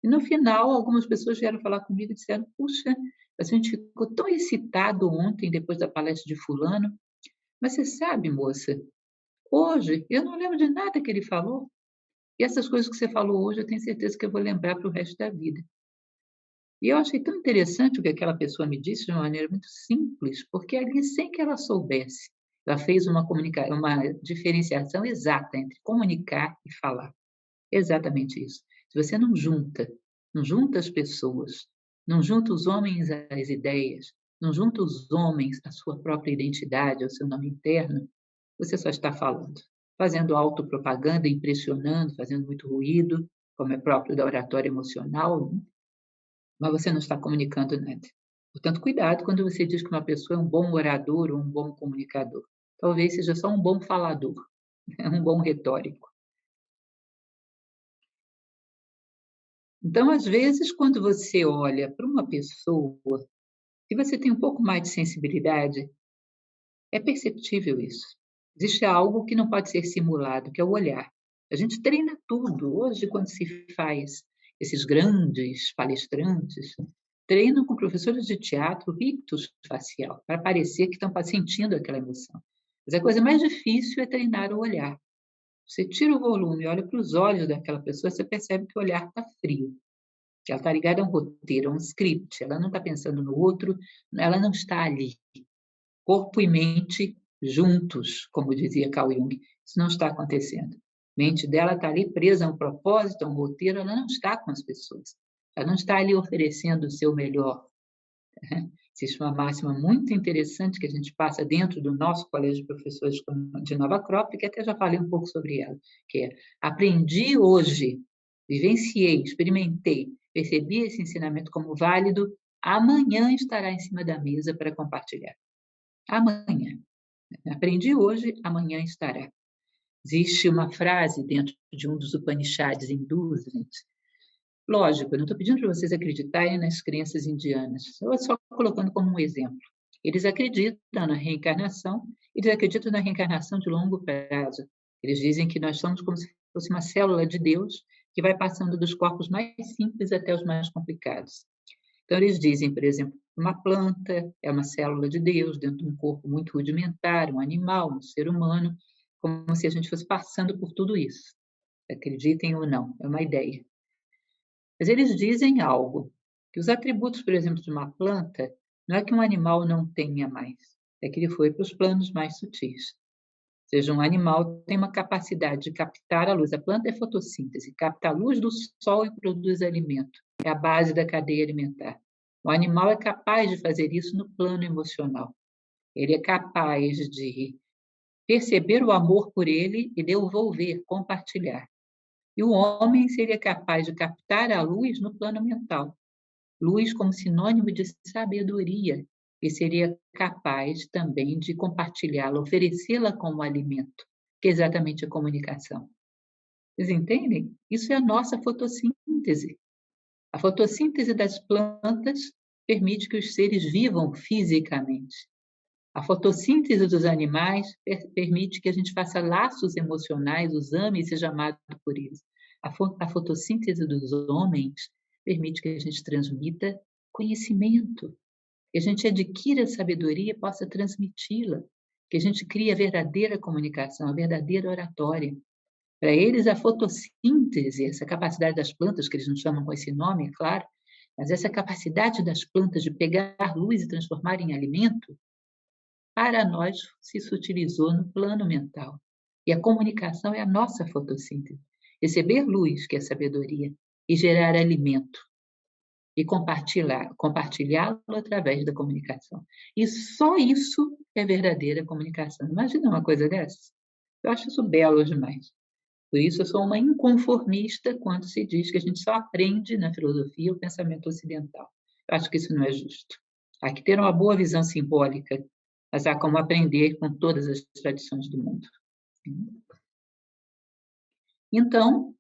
E no final, algumas pessoas vieram falar comigo e disseram: puxa, a gente ficou tão excitado ontem, depois da palestra de fulano, mas você sabe, moça, hoje eu não lembro de nada que ele falou, e essas coisas que você falou hoje eu tenho certeza que eu vou lembrar para o resto da vida. E eu achei tão interessante o que aquela pessoa me disse de uma maneira muito simples, porque ali, sem que ela soubesse, ela fez uma diferenciação exata entre comunicar e falar. Exatamente isso. Se você não junta as pessoas, não junta os homens às ideias, não junta os homens à sua própria identidade, ao seu nome interno, você só está falando, fazendo autopropaganda, impressionando, fazendo muito ruído, como é próprio da oratória emocional, né? Mas você não está comunicando nada. Portanto, cuidado quando você diz que uma pessoa é um bom orador ou um bom comunicador. Talvez seja só um bom falador, um bom retórico. Então, às vezes, quando você olha para uma pessoa e você tem um pouco mais de sensibilidade, é perceptível isso. Existe algo que não pode ser simulado, que é o olhar. A gente treina tudo. Hoje, quando se faz esses grandes palestrantes, treinam com professores de teatro rictus facial, para parecer que estão sentindo aquela emoção. Mas a coisa mais difícil é treinar o olhar. Você tira o volume e olha para os olhos daquela pessoa, você percebe que o olhar está frio, que ela está ligada a um roteiro, a um script, ela não está pensando no outro, ela não está ali. Corpo e mente juntos, como dizia Carl Jung. Isso não está acontecendo. A mente dela está ali presa a um propósito, a um roteiro, ela não está com as pessoas. Ela não está ali oferecendo o seu melhor. Existe uma máxima muito interessante que a gente passa dentro do nosso colégio de professores de Nova Acrópole, que até já falei um pouco sobre ela, que é: aprendi hoje, vivenciei, experimentei, percebi esse ensinamento como válido, amanhã estará em cima da mesa para compartilhar. Amanhã. Aprendi hoje, amanhã estará. Existe uma frase dentro de um dos Upanishads hindus, gente. Lógico, eu não estou pedindo para vocês acreditarem nas crenças indianas, eu só colocando como um exemplo. Eles acreditam na reencarnação, eles acreditam na reencarnação de longo prazo. Eles dizem que nós somos como se fosse uma célula de Deus que vai passando dos corpos mais simples até os mais complicados. Então, eles dizem, por exemplo, uma planta é uma célula de Deus dentro de um corpo muito rudimentar, um animal, um ser humano, como se a gente fosse passando por tudo isso. Acreditem ou não, é uma ideia. Mas eles dizem algo, que os atributos, por exemplo, de uma planta, não é que um animal não tenha mais, é que ele foi para os planos mais sutis. Ou seja, um animal tem uma capacidade de captar a luz. A planta é fotossíntese, capta a luz do sol e produz alimento. É a base da cadeia alimentar. O animal é capaz de fazer isso no plano emocional. Ele é capaz de perceber o amor por ele e devolver, compartilhar. E o homem seria capaz de captar a luz no plano mental. Luz como sinônimo de sabedoria. E seria capaz também de compartilhá-la, oferecê-la como alimento, que é exatamente a comunicação. Vocês entendem? Isso é a nossa fotossíntese. A fotossíntese das plantas permite que os seres vivam fisicamente. A fotossíntese dos animais permite que a gente faça laços emocionais, os ame e seja amado por eles. A fotossíntese dos homens permite que a gente transmita conhecimento, que a gente adquira sabedoria e possa transmiti-la, que a gente crie a verdadeira comunicação, a verdadeira oratória. Para eles, a fotossíntese, essa capacidade das plantas, que eles não chamam com esse nome, é claro, mas essa capacidade das plantas de pegar luz e transformar em alimento, para nós se sutilizou no plano mental. E a comunicação é a nossa fotossíntese. Receber luz, que é sabedoria, e gerar alimento. E compartilhá-lo através da comunicação. E só isso é verdadeira comunicação. Imagina uma coisa dessa? Eu acho isso belo demais. Por isso, eu sou uma inconformista quando se diz que a gente só aprende na filosofia o pensamento ocidental. Eu acho que isso não é justo. Há que ter uma boa visão simbólica, mas há como aprender com todas as tradições do mundo. Então,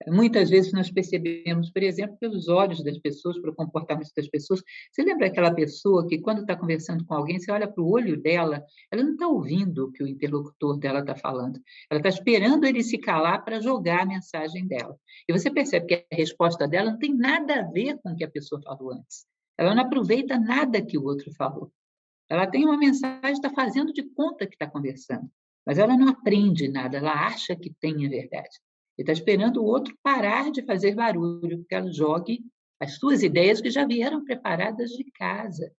muitas vezes nós percebemos, por exemplo, pelos olhos das pessoas, pelo comportamento das pessoas. Você lembra aquela pessoa que, quando está conversando com alguém, você olha para o olho dela, ela não está ouvindo o que o interlocutor dela está falando. Ela está esperando ele se calar para jogar a mensagem dela. E você percebe que a resposta dela não tem nada a ver com o que a pessoa falou antes. Ela não aproveita nada que o outro falou. Ela tem uma mensagem, está fazendo de conta que está conversando, mas ela não aprende nada, ela acha que tem a verdade. E está esperando o outro parar de fazer barulho, porque ela jogue as suas ideias que já vieram preparadas de casa.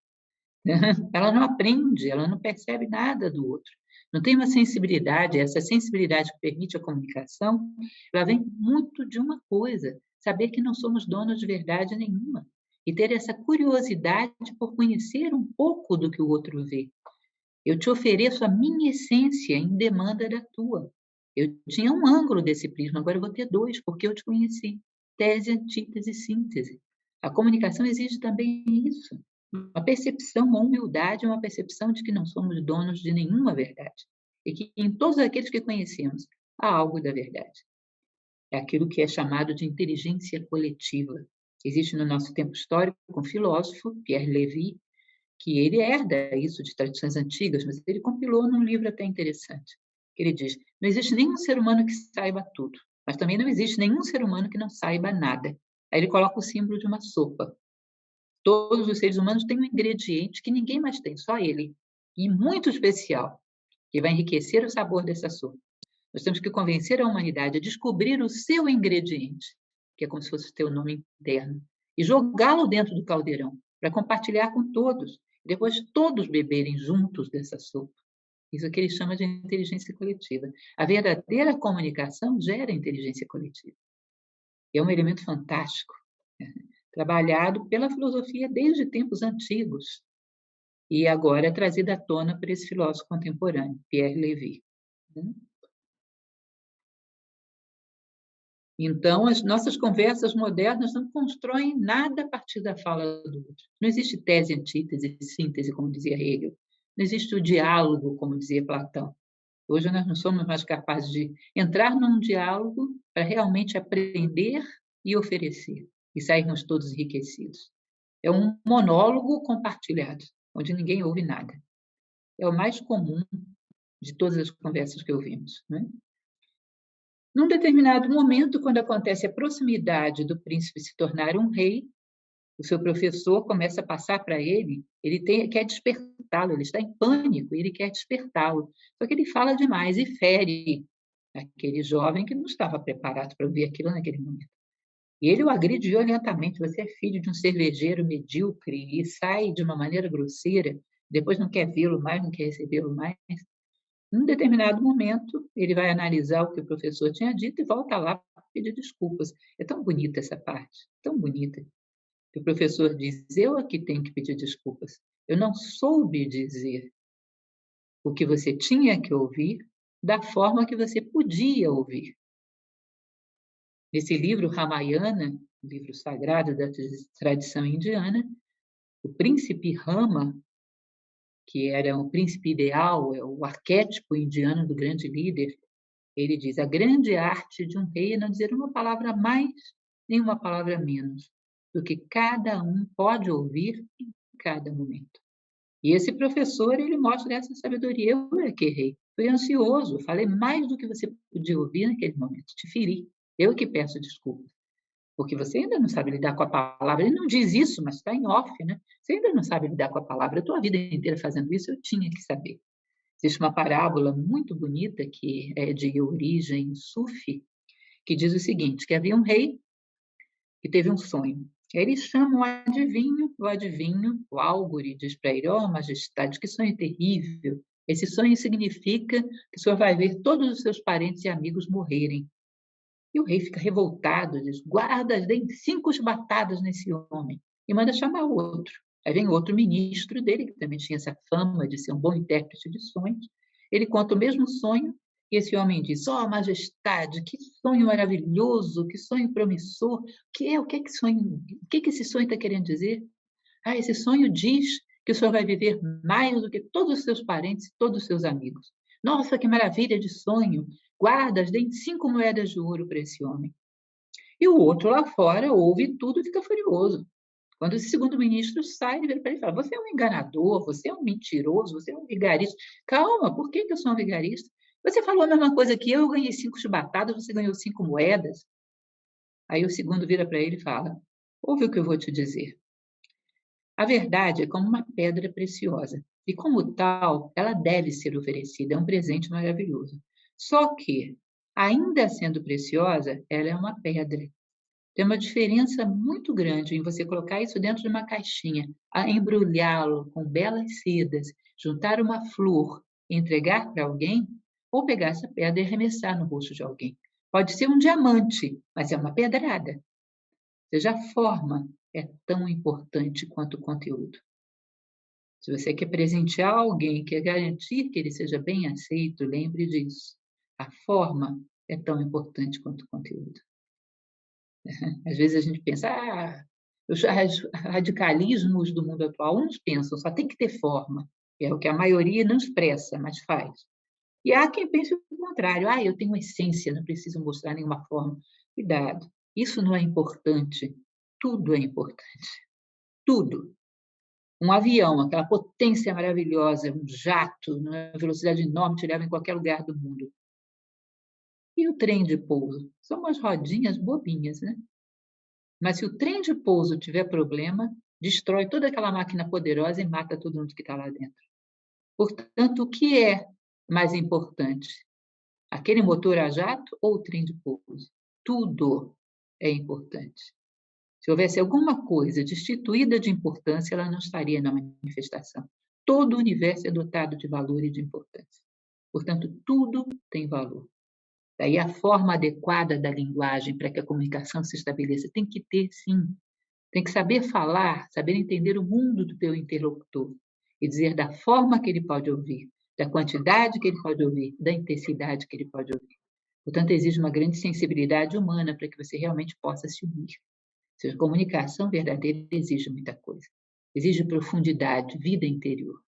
Ela não aprende, ela não percebe nada do outro. Não tem uma sensibilidade, essa sensibilidade que permite a comunicação, ela vem muito de uma coisa, saber que não somos donos de verdade nenhuma. E ter essa curiosidade por conhecer um pouco do que o outro vê. Eu te ofereço a minha essência em demanda da tua. Eu tinha um ângulo desse prisma, agora eu vou ter dois, porque eu te conheci. Tese, antítese, síntese. A comunicação exige também isso. Uma percepção, uma humildade, uma percepção de que não somos donos de nenhuma verdade. E que em todos aqueles que conhecemos há algo da verdade. É aquilo que é chamado de inteligência coletiva. Existe no nosso tempo histórico um filósofo, Pierre Lévy, que ele herda isso de tradições antigas, mas ele compilou num livro até interessante, que ele diz: não existe nenhum ser humano que saiba tudo, mas também não existe nenhum ser humano que não saiba nada. Aí ele coloca o símbolo de uma sopa. Todos os seres humanos têm um ingrediente que ninguém mais tem, só ele, e muito especial, que vai enriquecer o sabor dessa sopa. Nós temos que convencer a humanidade a descobrir o seu ingrediente, que é como se fosse o teu nome interno, e jogá-lo dentro do caldeirão, para compartilhar com todos, depois todos beberem juntos dessa sopa. Isso é que ele chama de inteligência coletiva. A verdadeira comunicação gera inteligência coletiva. E é um elemento fantástico, né? Trabalhado pela filosofia desde tempos antigos, e agora é trazido à tona por esse filósofo contemporâneo, Pierre Lévy. Então, as nossas conversas modernas não constroem nada a partir da fala do outro. Não existe tese, antítese, síntese, como dizia Hegel. Não existe o diálogo, como dizia Platão. Hoje nós não somos mais capazes de entrar num diálogo para realmente aprender e oferecer, e sairmos todos enriquecidos. É um monólogo compartilhado, onde ninguém ouve nada. É o mais comum de todas as conversas que ouvimos, né? Num determinado momento, quando acontece a proximidade do príncipe se tornar um rei, o seu professor começa a passar para ele, quer despertá-lo, ele está em pânico, ele quer despertá-lo. Só que ele fala demais e fere aquele jovem que não estava preparado para ouvir aquilo naquele momento. E ele o agride violentamente: você é filho de um cervejeiro medíocre, e sai de uma maneira grosseira, depois não quer vê-lo mais, não quer recebê-lo mais. Num determinado momento, ele vai analisar o que o professor tinha dito e volta lá para pedir desculpas. É tão bonita essa parte, tão bonita. Que o professor diz: eu aqui tenho que pedir desculpas. Eu não soube dizer o que você tinha que ouvir da forma que você podia ouvir. Nesse livro Ramayana, livro sagrado da tradição indiana, o príncipe Rama, que era o príncipe ideal, é o arquétipo indiano do grande líder, ele diz: a grande arte de um rei é não dizer uma palavra a mais, nem uma palavra a menos, do que cada um pode ouvir em cada momento. E esse professor, ele mostra essa sabedoria. Eu é que errei, fui ansioso, falei mais do que você podia ouvir naquele momento, te feri. Eu que peço desculpas, porque você ainda não sabe lidar com a palavra. Ele não diz isso, mas está em off, né? Você ainda não sabe lidar com a palavra. Eu estou a vida inteira fazendo isso, eu tinha que saber. Existe uma parábola muito bonita, que é de origem sufi, que diz o seguinte, que havia um rei que teve um sonho. Ele chama o adivinho, o álgure, diz para ele: "Ó majestade, que sonho terrível! Esse sonho significa que o senhor vai ver todos os seus parentes e amigos morrerem". E o rei fica revoltado, diz: "Guardas, deem 5 chibatadas nesse homem", e manda chamar o outro. Aí vem outro ministro dele, que também tinha essa fama de ser um bom intérprete de sonhos. Ele conta o mesmo sonho e esse homem diz: "Ó majestade, que sonho maravilhoso, que sonho promissor. O que esse sonho está querendo dizer?". "Ah, esse sonho diz que o senhor vai viver mais do que todos os seus parentes e todos os seus amigos". "Nossa, que maravilha de sonho! Guardas, deem 5 moedas de ouro para esse homem". E o outro lá fora ouve tudo e fica furioso. Quando esse segundo ministro sai, ele vira para ele e fala: "Você é um enganador, você é um mentiroso, você é um vigarista". "Calma, por que que eu sou um vigarista? Você falou a mesma coisa que eu ganhei 5 chibatadas, você ganhou 5 moedas". Aí o segundo vira para ele e fala: "Ouve o que eu vou te dizer. A verdade é como uma pedra preciosa, e como tal, ela deve ser oferecida, é um presente maravilhoso. Só que, ainda sendo preciosa, ela é uma pedra. Tem uma diferença muito grande em você colocar isso dentro de uma caixinha, embrulhá-lo com belas sedas, juntar uma flor e entregar para alguém, ou pegar essa pedra e arremessar no rosto de alguém. Pode ser um diamante, mas é uma pedrada. Ou seja, a forma é tão importante quanto o conteúdo. Se você quer presentear alguém, quer garantir que ele seja bem aceito, lembre disso. A forma é tão importante quanto o conteúdo. Às vezes a gente pensa, os radicalismos do mundo atual, uns pensam, só tem que ter forma. É o que a maioria não expressa, mas faz. E há quem pense o contrário, eu tenho essência, não preciso mostrar nenhuma forma. Cuidado, isso não é importante. Tudo é importante. Tudo. Um avião, aquela potência maravilhosa, um jato, numa velocidade enorme, te leva em qualquer lugar do mundo. E o trem de pouso? São umas rodinhas bobinhas, né? Mas se o trem de pouso tiver problema, destrói toda aquela máquina poderosa e mata todo mundo que está lá dentro. Portanto, o que é mais importante? Aquele motor a jato ou o trem de pouso? Tudo é importante. Se houvesse alguma coisa destituída de importância, ela não estaria na manifestação. Todo o universo é dotado de valor e de importância. Portanto, tudo tem valor. Daí a forma adequada da linguagem para que a comunicação se estabeleça tem que ter, sim. Tem que saber falar, saber entender o mundo do teu interlocutor e dizer da forma que ele pode ouvir, da quantidade que ele pode ouvir, da intensidade que ele pode ouvir. Portanto, exige uma grande sensibilidade humana para que você realmente possa se unir. Ou seja, comunicação verdadeira exige muita coisa. Exige profundidade, vida interior.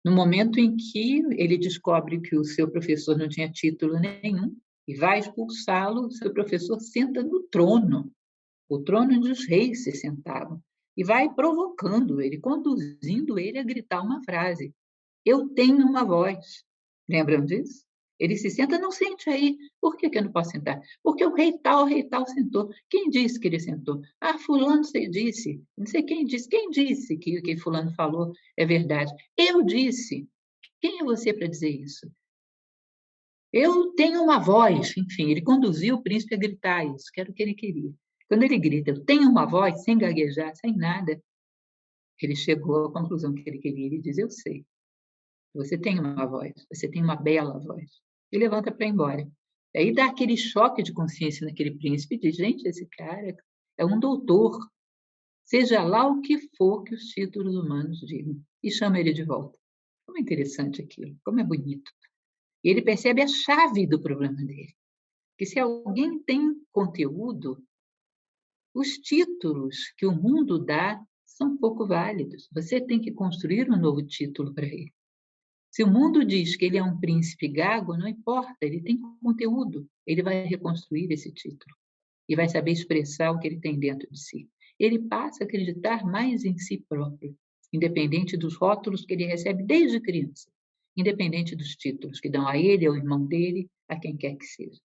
No momento em que ele descobre que o seu professor não tinha título nenhum e vai expulsá-lo, o seu professor senta no trono, o trono onde os reis se sentavam, e vai provocando ele, conduzindo ele a gritar uma frase: "Eu tenho uma voz". Lembram disso? Ele se senta: "Não, sente aí". "Por que que eu não posso sentar?". "Porque o rei tal sentou". "Quem disse que ele sentou?". "Ah, fulano sei disse". "Não sei quem disse". "Quem disse que o que fulano falou é verdade?". "Eu disse". "Quem é você para dizer isso?". "Eu tenho uma voz". Enfim, ele conduziu o príncipe a gritar isso, que era o que ele queria. Quando ele grita: "Eu tenho uma voz", sem gaguejar, sem nada, ele chegou à conclusão que ele queria. Ele diz: "Eu sei. Você tem uma voz, você tem uma bela voz". E levanta para ir embora. Aí dá aquele choque de consciência naquele príncipe e diz: "Gente, esse cara é um doutor, seja lá o que for que os títulos humanos digam", e chama ele de volta. Como é interessante aquilo, como é bonito. E ele percebe a chave do problema dele, que se alguém tem conteúdo, os títulos que o mundo dá são pouco válidos. Você tem que construir um novo título para ele. Se o mundo diz que ele é um príncipe gago, não importa, ele tem conteúdo, ele vai reconstruir esse título e vai saber expressar o que ele tem dentro de si. Ele passa a acreditar mais em si próprio, independente dos rótulos que ele recebe desde criança, independente dos títulos que dão a ele, ao irmão dele, a quem quer que seja.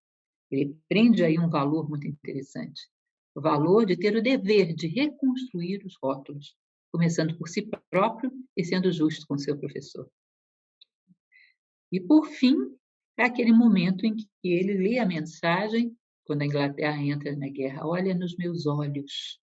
Ele prende aí um valor muito interessante, o valor de ter o dever de reconstruir os rótulos, começando por si próprio e sendo justo com seu professor. E, por fim, é aquele momento em que ele lê a mensagem, quando a Inglaterra entra na guerra: "Olha nos meus olhos".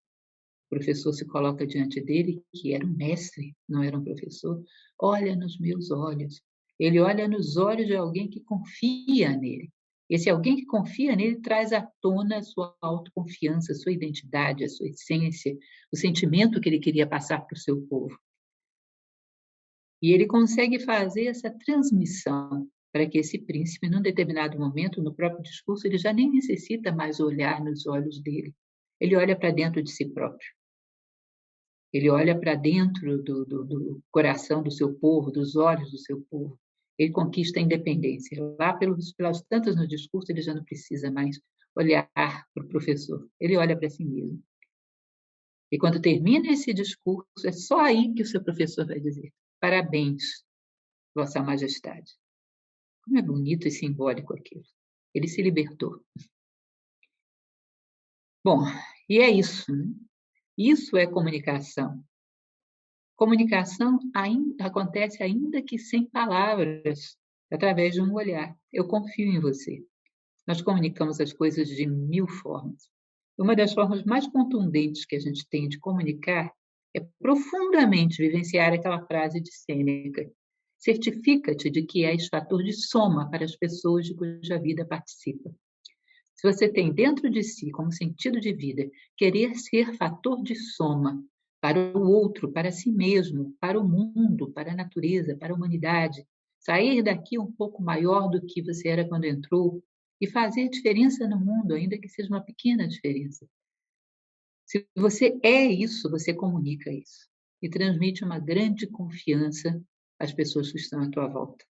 professor se coloca diante dele, que era um mestre, não era um professor. Olha nos meus olhos. Ele olha nos olhos de alguém que confia nele. Esse alguém que confia nele traz à tona a sua autoconfiança, a sua identidade, a sua essência, o sentimento que ele queria passar para o seu povo. E ele consegue fazer essa transmissão para que esse príncipe, num determinado momento, no próprio discurso, ele já nem necessita mais olhar nos olhos dele. Ele olha para dentro de si próprio. Ele olha para dentro do coração do seu povo, dos olhos do seu povo. Ele conquista a independência. Lá, pelas tantas no discurso, ele já não precisa mais olhar para o professor. Ele olha para si mesmo. E quando termina esse discurso, é só aí que o seu professor vai dizer: parabéns, Vossa Majestade. Como é bonito e simbólico aquilo. Ele se libertou. Bom, e é isso, né? Isso é comunicação. Comunicação acontece ainda que sem palavras, através de um olhar. Eu confio em você. Nós comunicamos as coisas de 1000 formas. Uma das formas mais contundentes que a gente tem de comunicar é profundamente vivenciar aquela frase de Sêneca: certifica-te de que és fator de soma para as pessoas de cuja vida participa. Se você tem dentro de si, como sentido de vida, querer ser fator de soma para o outro, para si mesmo, para o mundo, para a natureza, para a humanidade, sair daqui um pouco maior do que você era quando entrou e fazer diferença no mundo, ainda que seja uma pequena diferença. Se você é isso, você comunica isso e transmite uma grande confiança às pessoas que estão à tua volta.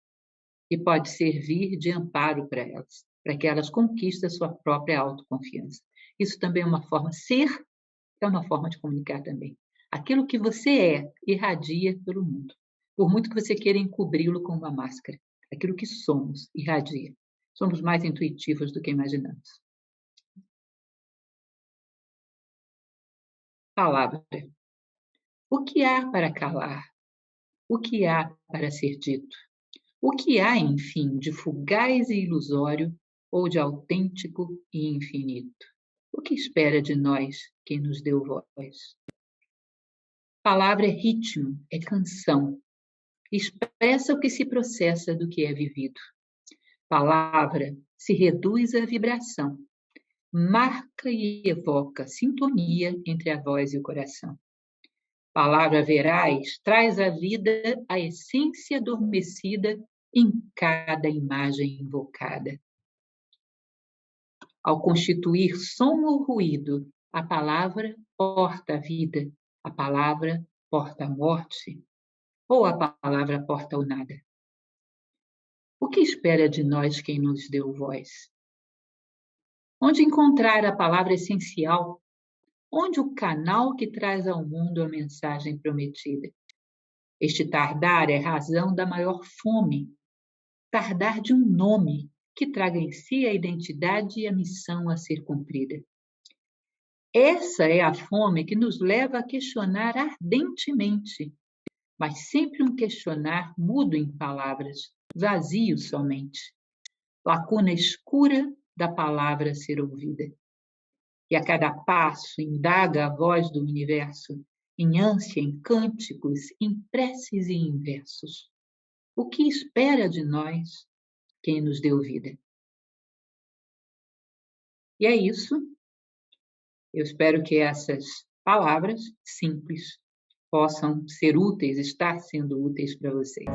E pode servir de amparo para elas, para que elas conquistem a sua própria autoconfiança. Isso também é uma forma, ser é uma forma de comunicar também. Aquilo que você é, irradia pelo mundo. Por muito que você queira encobri-lo com uma máscara, aquilo que somos, irradia. Somos mais intuitivos do que imaginamos. Palavra. O que há para calar? O que há para ser dito? O que há, enfim, de fugaz e ilusório ou de autêntico e infinito? O que espera de nós quem nos deu voz? Palavra é ritmo, é canção. Expressa o que se processa do que é vivido. Palavra se reduz à vibração. Marca e evoca sintonia entre a voz e o coração. Palavra veraz traz à vida a essência adormecida em cada imagem invocada. Ao constituir som ou ruído, a palavra porta a vida, a palavra porta a morte, ou a palavra porta o nada. O que espera de nós quem nos deu voz? Onde encontrar a palavra essencial? Onde o canal que traz ao mundo a mensagem prometida? Este tardar é razão da maior fome, tardar de um nome que traga em si a identidade e a missão a ser cumprida. Essa é a fome que nos leva a questionar ardentemente, mas sempre um questionar mudo em palavras, vazio somente, lacuna escura da palavra a ser ouvida. E a cada passo indaga a voz do universo, em ânsia, em cânticos, em preces e em versos. O que espera de nós quem nos deu vida? E é isso. Eu espero que essas palavras simples possam ser úteis, estar sendo úteis para vocês.